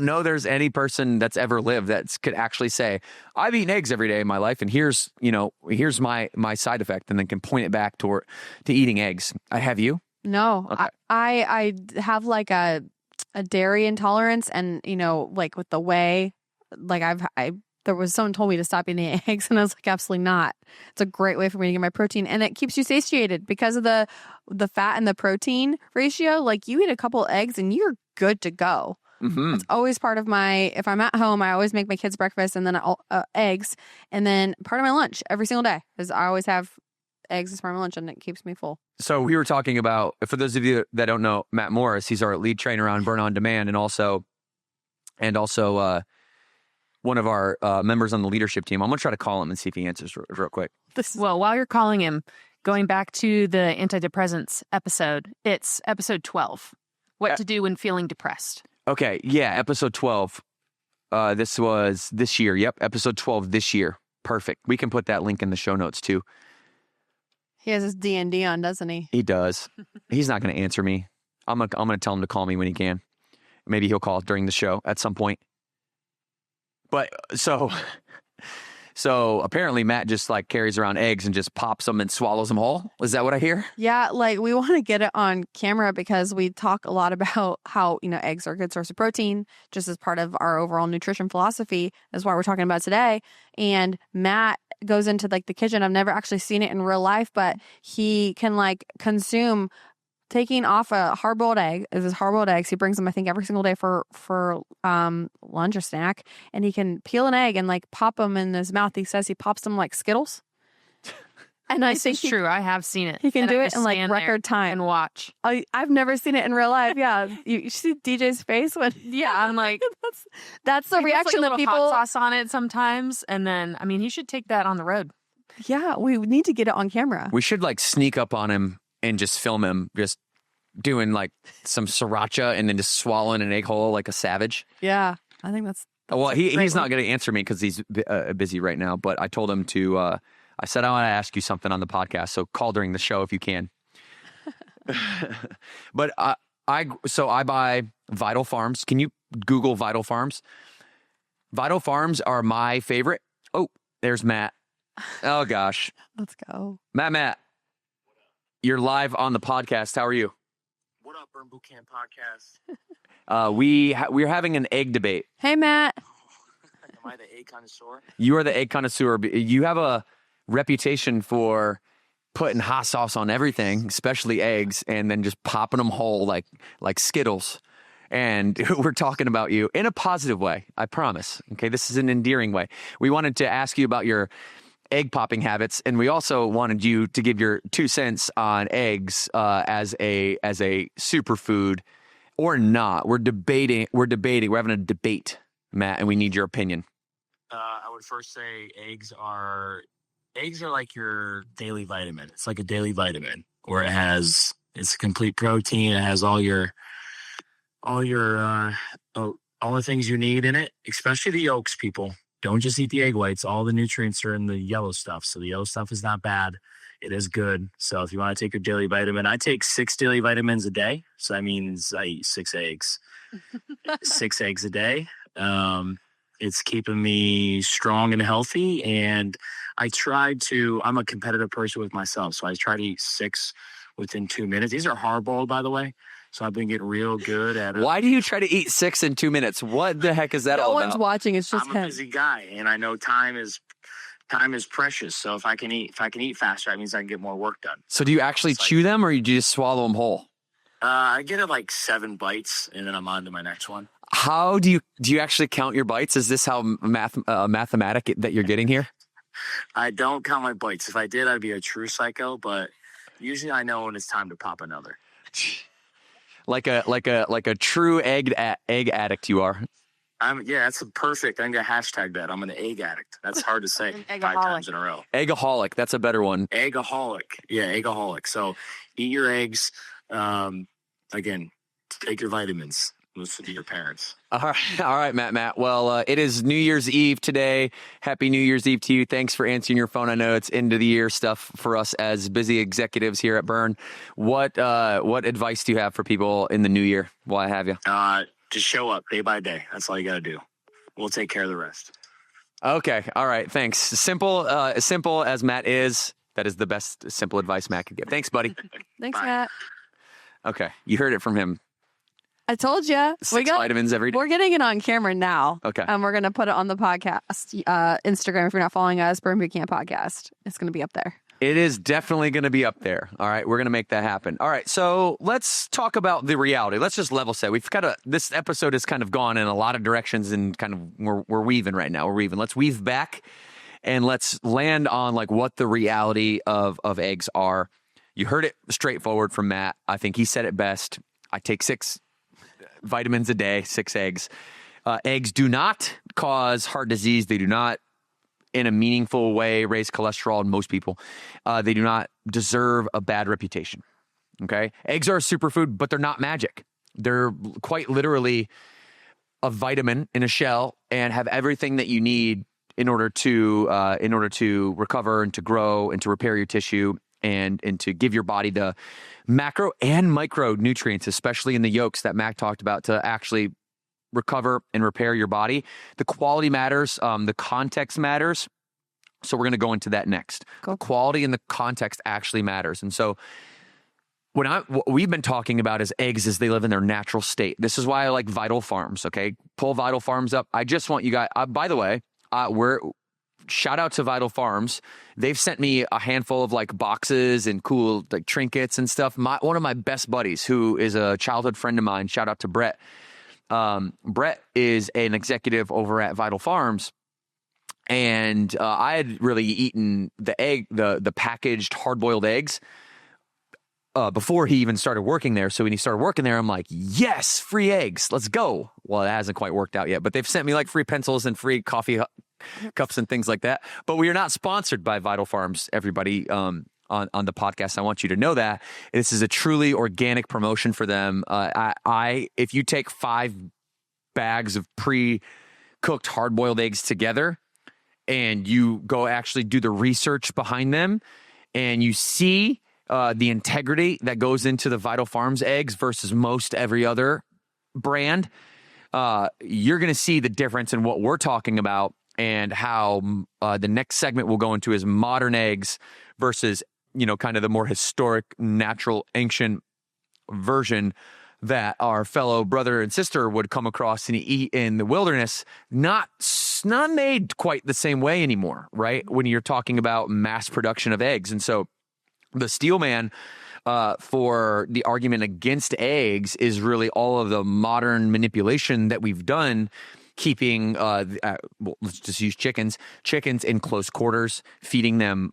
know there's any person that's ever lived that could actually say, I've eaten eggs every day in my life, and here's my side effect, and then can point it back to eating eggs. Have you? No. Okay. I have like a dairy intolerance, and like with the whey, like there was someone told me to stop eating eggs, and I was like, absolutely not. It's a great way for me to get my protein, and it keeps you satiated because of the fat and the protein ratio. Like you eat a couple eggs and you're good to go. Mm-hmm. It's always part of if I'm at home, I always make my kids breakfast and then eggs, and then part of my lunch every single day is I always have eggs is my lunch, and it keeps me full. So we were talking about, for those of you that don't know, Matt Morris, he's our lead trainer on Burn On Demand, and also one of our members on the leadership team. I'm going to try to call him and see if he answers real quick. Well, while you're calling him, going back to the antidepressants episode, it's episode 12. What to do when feeling depressed. Okay, yeah, episode 12. This was this year. Yep, episode 12 this year. Perfect. We can put that link in the show notes too. He has his D&D on, doesn't he? He does. He's not going to answer me. I'm gonna tell him to call me when he can. Maybe he'll call during the show at some point. But so apparently Matt just like carries around eggs and just pops them and swallows them whole. Is that what I hear? Yeah, like we want to get it on camera because we talk a lot about how, eggs are a good source of protein, just as part of our overall nutrition philosophy. That's why we're talking about today. And Matt goes into like the kitchen. I've never actually seen it in real life, but he can like consume taking off a hard-boiled egg. This is hard-boiled eggs. He brings them, I think, every single day for lunch or snack. And he can peel an egg and like pop them in his mouth. He says he pops them like Skittles. And I think it's true. I have seen it. He can And do I it just in like stand record there time. and watch. I've never seen it in real life. Yeah, you see DJ's face when Yeah, I'm like, that's the he puts, reaction like, a that little people. hot sauce on it sometimes, and then he should take that on the road. Yeah, we need to get it on camera. We should like sneak up on him and just film him just doing like some sriracha and then just swallowing an egg whole like a savage. Yeah, I think that's Well, a he's great not one. going to answer me because he's busy right now. But I told him to. I said I want to ask you something on the podcast, so call during the show if you can. But I buy Vital Farms. Can you Google Vital Farms? Vital Farms are my favorite. Oh, there's Matt. Oh gosh, Let's go. Matt, you're live on the podcast. How are you? What up, Burn Boot Camp podcast? We're having an egg debate. Hey, Matt. Am I the egg connoisseur? You are the egg connoisseur. You have a reputation for putting hot sauce on everything, especially eggs, and then just popping them whole like Skittles. And we're talking about you in a positive way, I promise. Okay, this is an endearing way. We wanted to ask you about your egg popping habits, and we also wanted you to give your 2 cents on eggs as a superfood or not. We're debating. We're having a debate, Matt, and we need your opinion. I would first say eggs are like your daily vitamin. It's like a daily vitamin where it's complete protein. It has all the things you need in it, especially the yolks, people. Don't just eat the egg whites. All the nutrients are in the yellow stuff. So the yellow stuff is not bad. It is good. So if you want to take your daily vitamin, I take 6 daily vitamins a day. So that means I eat 6 eggs. 6 eggs a day. It's keeping me strong and healthy. And I'm a competitive person with myself. So I try to eat 6 within 2 minutes. These are hard-boiled, by the way. So I've been getting real good at it. Why do you try to eat 6 in 2 minutes? What the heck is that No all one's about? watching. It's just I'm a him. busy guy, and I know time is precious. So if I can eat faster, that means I can get more work done. So do you actually It's like- chew them, or you just swallow them whole? I get it like 7 bites, and then I'm on to my next one. How do you actually count your bites? Is this how mathematic that you're getting here? I don't count my bites. If I did, I'd be a true psycho. But usually, I know when it's time to pop another. Like a true egg addict you are. That's perfect. I'm gonna hashtag that. I'm an egg addict. That's hard to say An 5 eggaholic. times in a row. Eggaholic, that's a better one. Eggaholic. Yeah, eggaholic. So eat your eggs. Again, take your vitamins. Listen to your parents. All right, Matt. Well, it is New Year's Eve today. Happy New Year's Eve to you. Thanks for answering your phone. I know it's end of the year stuff for us as busy executives here at Burn. What advice do you have for people in the new year? While I have you. Just show up day by day. That's all you got to do. We'll take care of the rest. Okay. All right. Thanks. Simple as Matt is. That is the best simple advice Matt could give. Thanks, buddy. Thanks, Bye. Matt. Okay. You heard it from him. I told you. 6 vitamins every day. We're getting it on camera now. Okay. We're going to put it on the podcast, Instagram. If you're not following us, Burn Boot Camp Podcast. It's going to be up there. It is definitely going to be up there. All right. We're going to make that happen. All right. So let's talk about the reality. Let's just level set. This episode has kind of gone in a lot of directions and kind of we're weaving right now. We're weaving. Let's weave back and let's land on like what the reality of eggs are. You heard it straightforward from Matt. I think he said it best. I take 6 vitamins a day, 6 eggs. Eggs do not cause heart disease. They do not, in a meaningful way, raise cholesterol in most people. They do not deserve a bad reputation. Okay? Eggs are a superfood, but they're not magic. They're quite literally a vitamin in a shell and have everything that you need in order to recover and to grow and to repair your tissue and to give your body the macro and micro nutrients, especially in the yolks that Mac talked about, to actually recover and repair your body. The quality matters. The context matters. So we're going to go into that next. Cool. The quality and the context actually matters. And so what we've been talking about is eggs as they live in their natural state. This is why I like Vital Farms. Okay. Pull Vital Farms up. I just want you guys, by the way, shout out to Vital Farms. They've sent me a handful of like boxes and cool like trinkets and stuff. One of my best buddies, who is a childhood friend of mine, shout out to Brett. Brett is an executive over at Vital Farms, and I had really eaten the packaged hard-boiled eggs before he even started working there. So when he started working there, I'm like, yes, free eggs, let's go. Well, it hasn't quite worked out yet, but they've sent me like free pencils and free coffee cups and things like that. But we are not sponsored by Vital Farms, everybody. On the podcast, I want you to know that this is a truly organic promotion for them. If you take 5 bags of pre-cooked hard-boiled eggs together and you go actually do the research behind them and you see the integrity that goes into the Vital Farms eggs versus most every other brand, you're going to see the difference in what we're talking about and how the next segment we'll go into is modern eggs versus kind of the more historic, natural, ancient version that our fellow brother and sister would come across and eat in the wilderness. Not made quite the same way anymore, right? When you're talking about mass production of eggs. And so the steel man for the argument against eggs is really all of the modern manipulation that we've done, keeping, let's just use chickens in close quarters, feeding them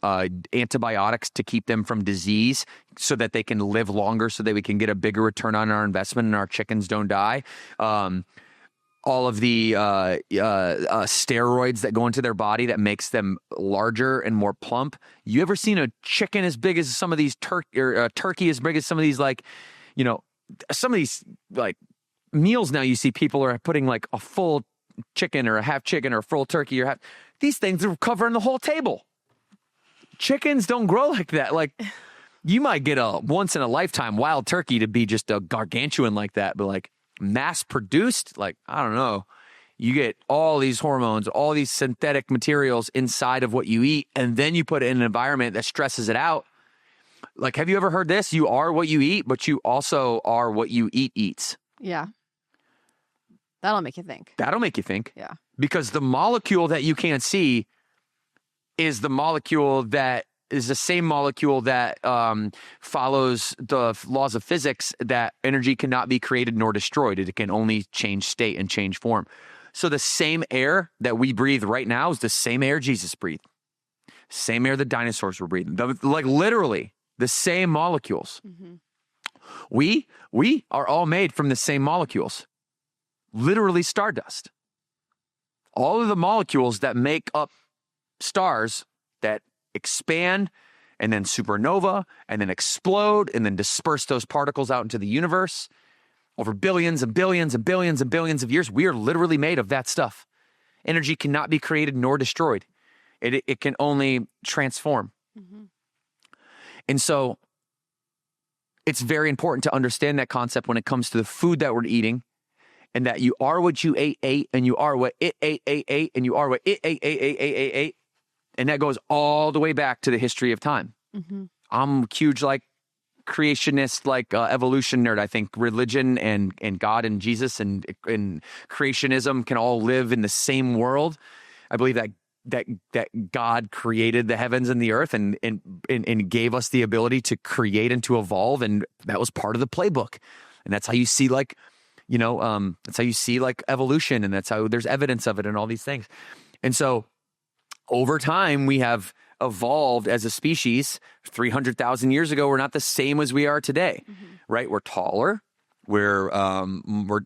antibiotics to keep them from disease so that they can live longer, so that we can get a bigger return on our investment and our chickens don't die. All of the steroids that go into their body that makes them larger and more plump. You ever seen a chicken as big as some of these turkey as big as some of these, like, some of these like meals now you see people are putting like a full chicken or a half chicken or a full turkey or these things are covering the whole table. Chickens don't grow like that. Like, you might get a once in a lifetime wild turkey to be just a gargantuan like that, but like mass produced, like, I don't know, you get all these hormones, all these synthetic materials inside of what you eat, and then you put it in an environment that stresses it out. Like, have you ever heard this? You are what you eat, but you also are what you eat eats. Yeah. That'll make you think. Yeah. Because the molecule that you can't see is the molecule that is the same molecule that follows the laws of physics, that energy cannot be created nor destroyed. It can only change state and change form. So the same air that we breathe right now is the same air Jesus breathed. Same air the dinosaurs were breathing. Like, literally the same molecules. Mm-hmm. We are all made from the same molecules. Literally stardust. All of the molecules that make up stars that expand and then supernova and then explode and then disperse those particles out into the universe over billions and billions and billions and billions of years. We are literally made of that stuff. Energy cannot be created nor destroyed. It can only transform. Mm-hmm. And so it's very important to understand that concept when it comes to the food that we're eating, and that you are what you ate, and you are what it ate, and you are what it ate. And that goes all the way back to the history of time. Mm-hmm. I'm a huge, like, creationist, like, evolution nerd. I think religion and God and Jesus and creationism can all live in the same world. I believe that God created the heavens and the earth and gave us the ability to create and to evolve. And that was part of the playbook. And that's how you see, like, that's how you see, like, evolution. And that's how there's evidence of it and all these things. And so over time, we have evolved as a species. 300,000 years ago, we're not the same as we are today, right? We're taller. We're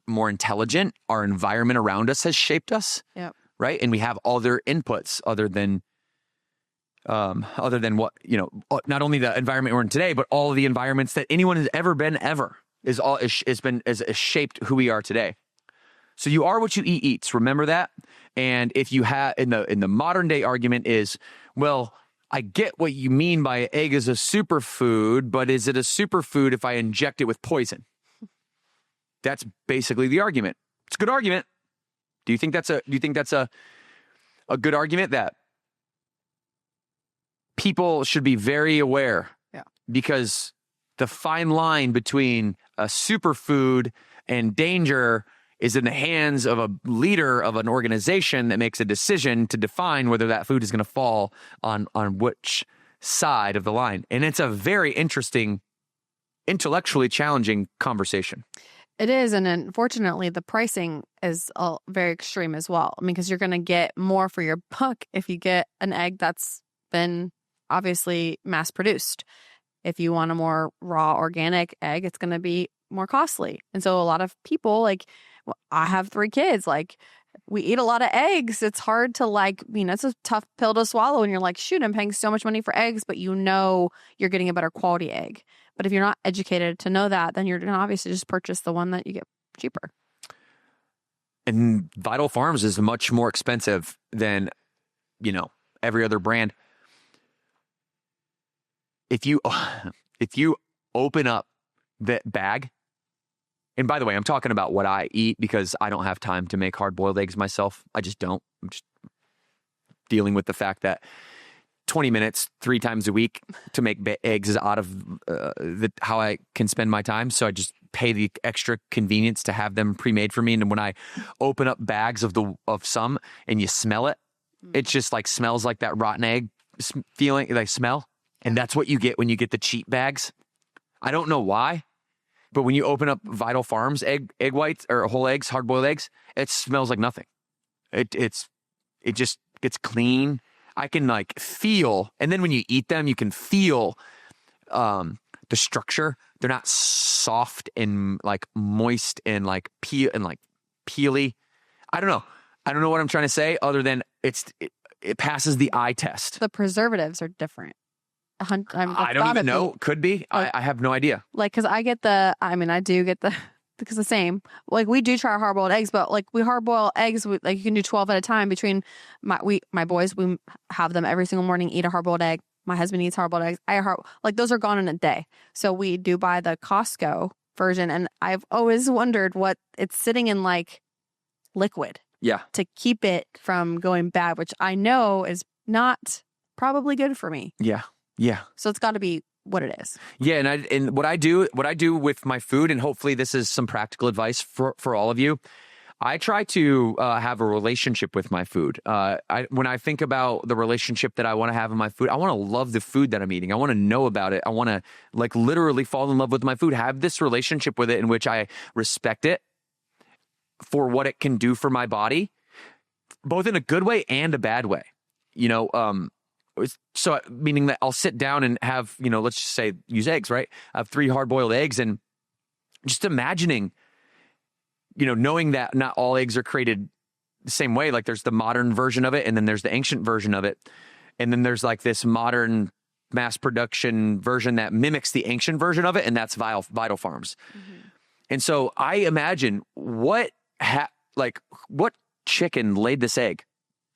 more intelligent. Our environment around us has shaped us, right? And we have other inputs other than what, not only the environment we're in today, but all of the environments that anyone has ever been is shaped who we are today. So you are what you eat eats. Remember that. And if you have in the modern day argument is, well, I get what you mean by egg is a superfood, but is it a superfood if I inject it with poison? That's basically the argument. It's a good argument. Do you think that's a good argument that people should be very aware? Yeah. Because the fine line between a superfood and danger is in the hands of a leader of an organization that makes a decision to define whether that food is going to fall on which side of the line. And it's a very interesting, intellectually challenging conversation. It is. And unfortunately, the pricing is very extreme as well. I mean, because you're going to get more for your buck if you get an egg that's been obviously mass produced. If you want a more raw organic egg, it's going to be more costly. And so a lot of people, I have 3 kids, we eat a lot of eggs. It's hard to it's a tough pill to swallow. And you're like, shoot, I'm paying so much money for eggs, but you're getting a better quality egg. But if you're not educated to know that, then you're going to obviously just purchase the one that you get cheaper. And Vital Farms is much more expensive than, every other brand. If you open up that bag, and by the way, I'm talking about what I eat because I don't have time to make hard-boiled eggs myself. I just don't. I'm just dealing with the fact that 20 minutes 3 times a week to make eggs is out of how I can spend my time. So I just pay the extra convenience to have them pre-made for me. And when I open up bags of some and you smell it, it just smells like that rotten egg feeling, smell. And that's what you get when you get the cheap bags. I don't know why, but when you open up Vital Farms egg whites or whole eggs, hard-boiled eggs, it smells like nothing. It just gets clean. I can feel, and then when you eat them, you can feel the structure. They're not soft and moist and peely. I don't know what I'm trying to say other than it passes the eye test. The preservatives are different. I don't even know. Could be. I have no idea. Because I do get because the same. We do try hard-boiled eggs, but we hard-boil eggs. You can do 12 at a time between my boys. We have them every single morning, eat a hard-boiled egg. My husband eats hard-boiled eggs. Those are gone in a day. So we do buy the Costco version. And I've always wondered what it's sitting in liquid. Yeah. To keep it from going bad, which I know is not probably good for me. Yeah. Yeah. So it's got to be what it is. Yeah. And what I do with my food, and hopefully this is some practical advice for all of you. I try to have a relationship with my food. When I think about the relationship that I want to have in my food, I want to love the food that I'm eating. I want to know about it. I want to literally fall in love with my food, have this relationship with it in which I respect it for what it can do for my body, both in a good way and a bad way. So meaning that I'll sit down and have, let's just say use eggs, right? I have 3 hard-boiled eggs and just imagining, knowing that not all eggs are created the same way. There's the modern version of it and then there's the ancient version of it. And then there's this modern mass production version that mimics the ancient version of it. And that's Vital Farms. Mm-hmm. And so I imagine what chicken laid this egg?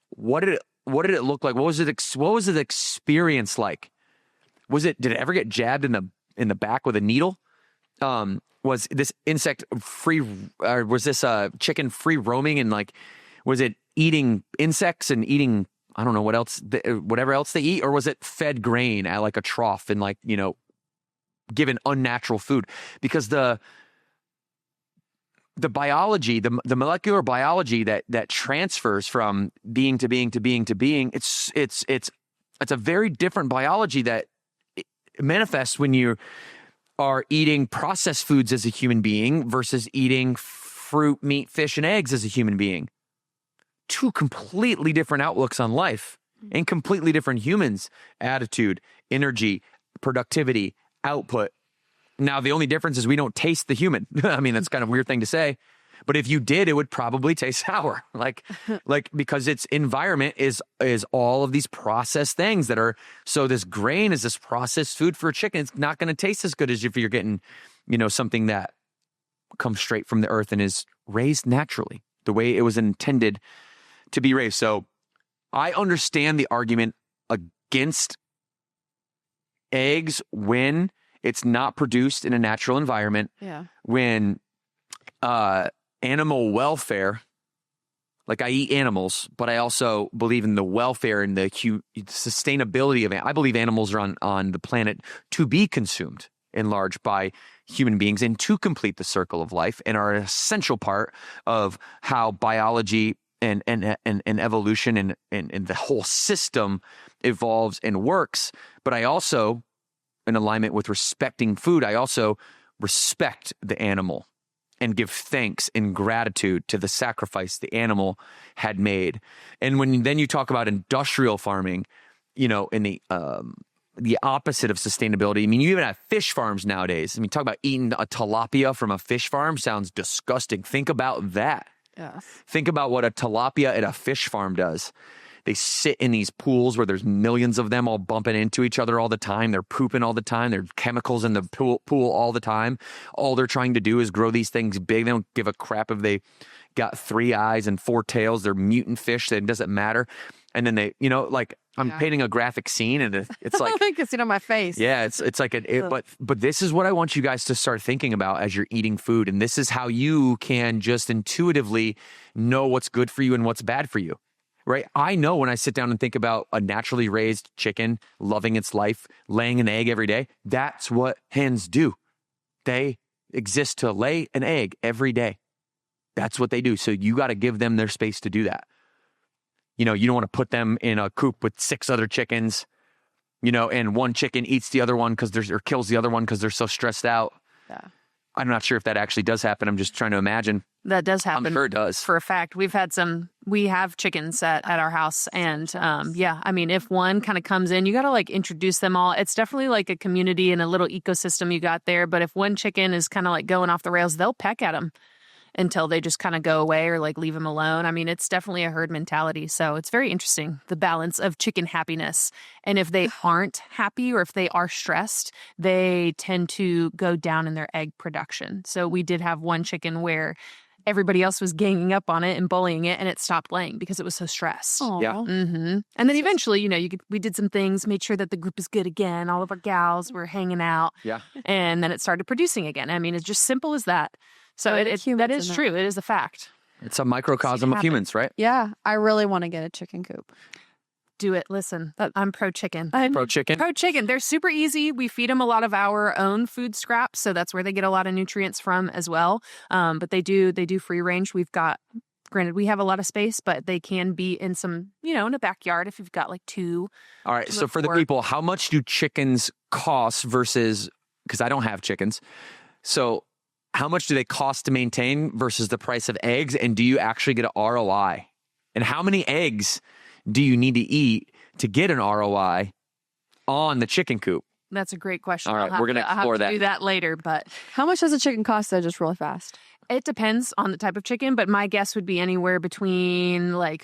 What did it look like? What was the experience like? Did it ever get jabbed in the back with a needle? Was this insect free, or was this chicken free roaming and was it eating insects and eating, I don't know what else, whatever else they eat, or was it fed grain at a trough and given unnatural food? Because the biology, the molecular biology that transfers from being to being to being to being, it's a very different biology that manifests when you are eating processed foods as a human being versus eating fruit, meat, fish, and eggs as a human being. 2 completely different outlooks on life. and completely different humans, attitude, energy, productivity, output. Now, the only difference is we don't taste the human. I mean, that's kind of a weird thing to say. But if you did, it would probably taste sour, like because its environment is all of these processed things that are. So this grain is this processed food for a chicken. It's not going to taste as good as if you're getting, something that comes straight from the earth and is raised naturally, the way it was intended to be raised. So I understand the argument against eggs when it's not produced in a natural environment. Yeah. When animal welfare, like I eat animals, but I also believe in the welfare and the sustainability of it. I believe animals are on the planet to be consumed in large by human beings and to complete the circle of life and are an essential part of how biology and evolution and the whole system evolves and works. But I also, in alignment with respecting food, I also respect the animal and give thanks and gratitude to the sacrifice the animal had made. And when then you talk about industrial farming, in the opposite of sustainability. I mean, you even have fish farms nowadays. I mean, talk about eating a tilapia from a fish farm sounds disgusting. Think about that. Yes. Think about what a tilapia at a fish farm does. They sit in these pools where there's millions of them all bumping into each other all the time. They're pooping all the time. There's chemicals in the pool all the time. All they're trying to do is grow these things big. They don't give a crap if they got 3 eyes and 4 tails. They're mutant fish. It doesn't matter. And then they, I'm painting a graphic scene, and it's like I can see it on my face. Yeah, it's like but this is what I want you guys to start thinking about as you're eating food, and this is how you can just intuitively know what's good for you and what's bad for you. Right? I know when I sit down and think about a naturally raised chicken loving its life, laying an egg every day, that's what hens do. They exist to lay an egg every day. That's what they do. So you got to give them their space to do that. You don't want to put them in a coop with 6 other chickens, and one chicken eats the other one or kills the other one because they're so stressed out. Yeah. I'm not sure if that actually does happen. I'm just trying to imagine. That does happen. I'm sure it does. For a fact. We have chickens at our house. And if one kind of comes in, you got to introduce them all. It's definitely like a community and a little ecosystem you got there. But if one chicken is kind of going off the rails, they'll peck at them until they just kind of go away or leave them alone. I mean, it's definitely a herd mentality. So it's very interesting, the balance of chicken happiness. And if they aren't happy or if they are stressed, they tend to go down in their egg production. So we did have one chicken where everybody else was ganging up on it and bullying it, and it stopped laying because it was so stressed. Aww. Yeah. Mm-hmm. And then eventually, we did some things, made sure that the group is good again. All of our gals were hanging out. Yeah. And then it started producing again. I mean, it's just simple as that. So that is true. It is a fact. It's a microcosm of humans, right? Yeah. I really want to get a chicken coop. Do it. Listen, I'm pro chicken. Pro chicken? Pro chicken. They're super easy. We feed them a lot of our own food scraps, so that's where they get a lot of nutrients from as well. But they do free range. Granted, we have a lot of space, but they can be in some, in a backyard if you've got 2. All right. So for the people, how much do chickens cost versus, because I don't have chickens. So how much do they cost to maintain versus the price of eggs? And do you actually get an ROI? And how many eggs do you need to eat to get an ROI on the chicken coop? That's a great question. All right, we're going to explore that. I'll have to do that later, but How much does a chicken cost, though, just really fast? it depends on the type of chicken, but my guess would be anywhere between $5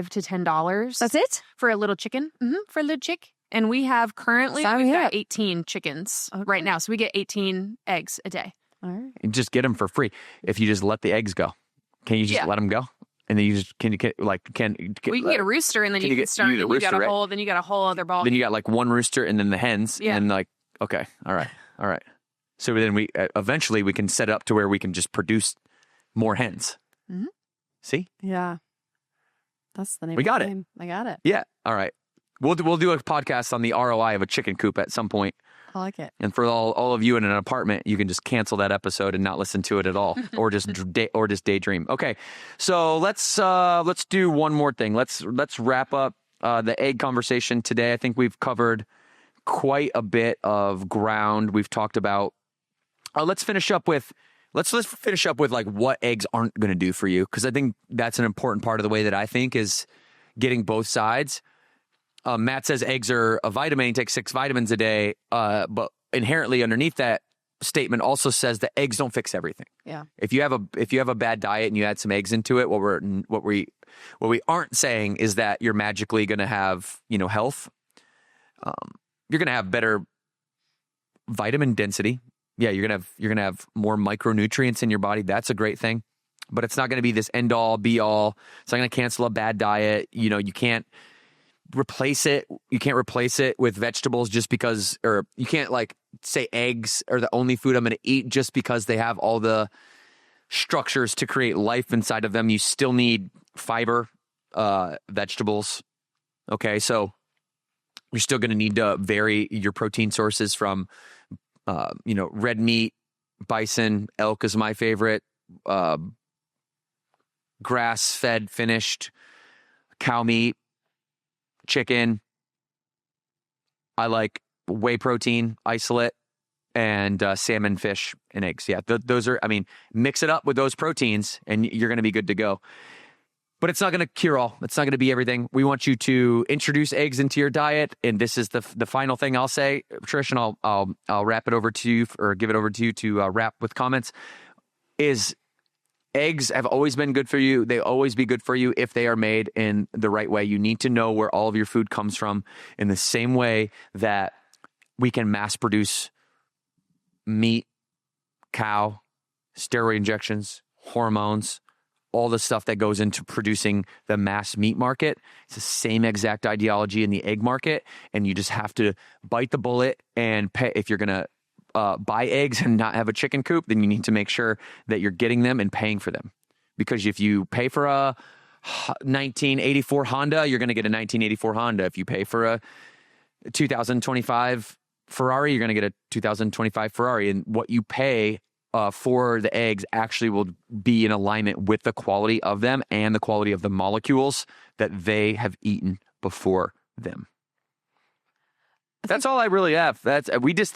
to $10. That's it? For a little chicken. For a little chick. And we have currently Sign we've me got up. 18 chickens right now. So we get 18 eggs a day. All right. You just get them for free if you just let the eggs go. Can you just let them go? And then you just We can get a rooster, and then you can start. You Then you got a whole. Then you got a whole other ball. Then you got one rooster, and then the hens. Yeah. And okay, all right. So then we eventually we can set it up to where we can just produce more hens. Mhm. See? Yeah. That's the name. We got it. I got it. Yeah. All right. We'll do a podcast on the ROI of a chicken coop at some point. I like it. And for all of you in an apartment, you can just cancel that episode and not listen to it at all, or just daydream. Okay, so let's do one more thing. Let's wrap up the egg conversation today. I think we've covered quite a bit of ground. We've talked about. Let's finish up with what eggs aren't going to do for you, because I think that's an important part of the way that I think is, getting both sides. Matt says eggs are a vitamin. You take 6 vitamins a day, but inherently underneath that statement also says that eggs don't fix everything. Yeah. If you have a bad diet and you add some eggs into it, what we aren't saying is that you're magically going to have, health. You're going to have better vitamin density. Yeah, you're going to have more micronutrients in your body. That's a great thing. But it's not going to be this end all be all. It's not going to cancel a bad diet. You can't replace it. You can't replace it with vegetables just because, or you can't say eggs are the only food I'm going to eat just because they have all the structures to create life inside of them. You still need fiber, vegetables. Okay, so you're still going to need to vary your protein sources from, red meat, bison, elk is my favorite, grass-fed, finished, cow meat, chicken. I like whey protein, isolate, and salmon, fish, and eggs. Yeah, those are, mix it up with those proteins and you're going to be good to go. But it's not going to cure all. It's not going to be everything. We want you to introduce eggs into your diet. And this is the final thing I'll say, Trish, and I'll wrap it over to you, or give it over to you to wrap with comments, is eggs have always been good for you. They always be good for you if they are made in the right way. You need to know where all of your food comes from, in the same way that we can mass produce meat, cow, steroid injections, hormones, all the stuff that goes into producing the mass meat market. It's the same exact ideology in the egg market. And you just have to bite the bullet and pay. If you're going to buy eggs and not have a chicken coop, then you need to make sure that you're getting them and paying for them. Because if you pay for a 1984 Honda, you're going to get a 1984 Honda. If you pay for a 2025 Ferrari, you're going to get a 2025 Ferrari. And what you pay for the eggs actually will be in alignment with the quality of them and the quality of the molecules that they have eaten before them. That's all I really have. I just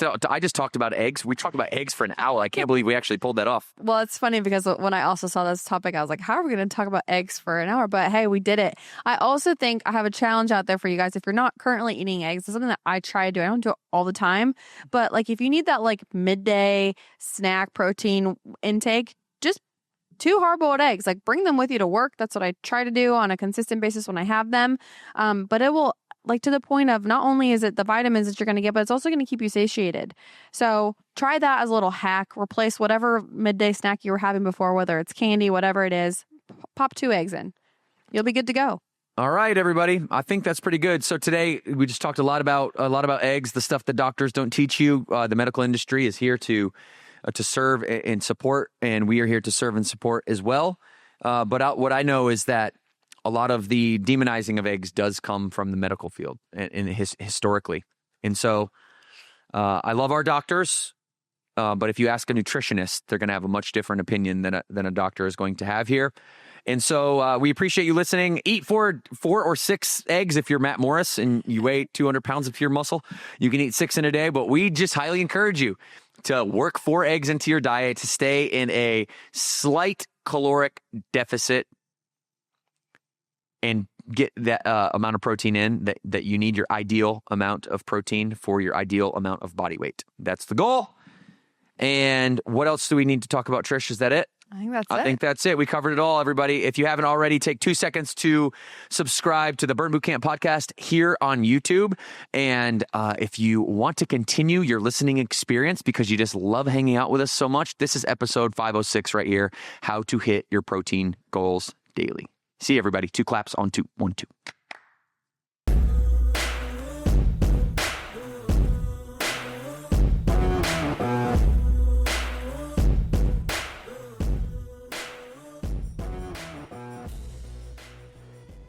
talked about eggs. We talked about eggs for an hour. I can't believe we actually pulled that off. Well, it's funny because when I also saw this topic, I was like, how are we going to talk about eggs for an hour? But hey, we did it. I also think I have a challenge out there for you guys. If you're not currently eating eggs, it's something that I try to do. I don't do it all the time. But if you need that midday snack protein intake, just 2 hard-boiled eggs. Bring them with you to work. That's what I try to do on a consistent basis when I have them. But it will, to the point of, not only is it the vitamins that you're going to get, but it's also going to keep you satiated. So try that as a little hack. Replace whatever midday snack you were having before, whether it's candy, whatever it is. Pop 2 eggs in. You'll be good to go. All right, everybody. I think that's pretty good. So today we just talked a lot about eggs, the stuff that doctors don't teach you. The medical industry is here to serve and support, and we are here to serve and support as well. But what I know is that a lot of the demonizing of eggs does come from the medical field and historically. And so I love our doctors, but if you ask a nutritionist, they're going to have a much different opinion than a doctor is going to have here. And so we appreciate you listening. Eat 4 or 6 eggs if you're Matt Morris and you weigh 200 pounds of pure muscle. You can eat 6 in a day, but we just highly encourage you to work 4 eggs into your diet, to stay in a slight caloric deficit and get that amount of protein in that you need, your ideal amount of protein for your ideal amount of body weight. That's the goal. And what else do we need to talk about, Trish? Is that it? I think that's it. We covered it all, everybody. If you haven't already, take 2 seconds to subscribe to the Burn Boot Camp podcast here on YouTube. And if you want to continue your listening experience because you just love hanging out with us so much, this is episode 506 right here, How to Hit Your Protein Goals Daily. See you, everybody. 2 claps on 2. 1, 2.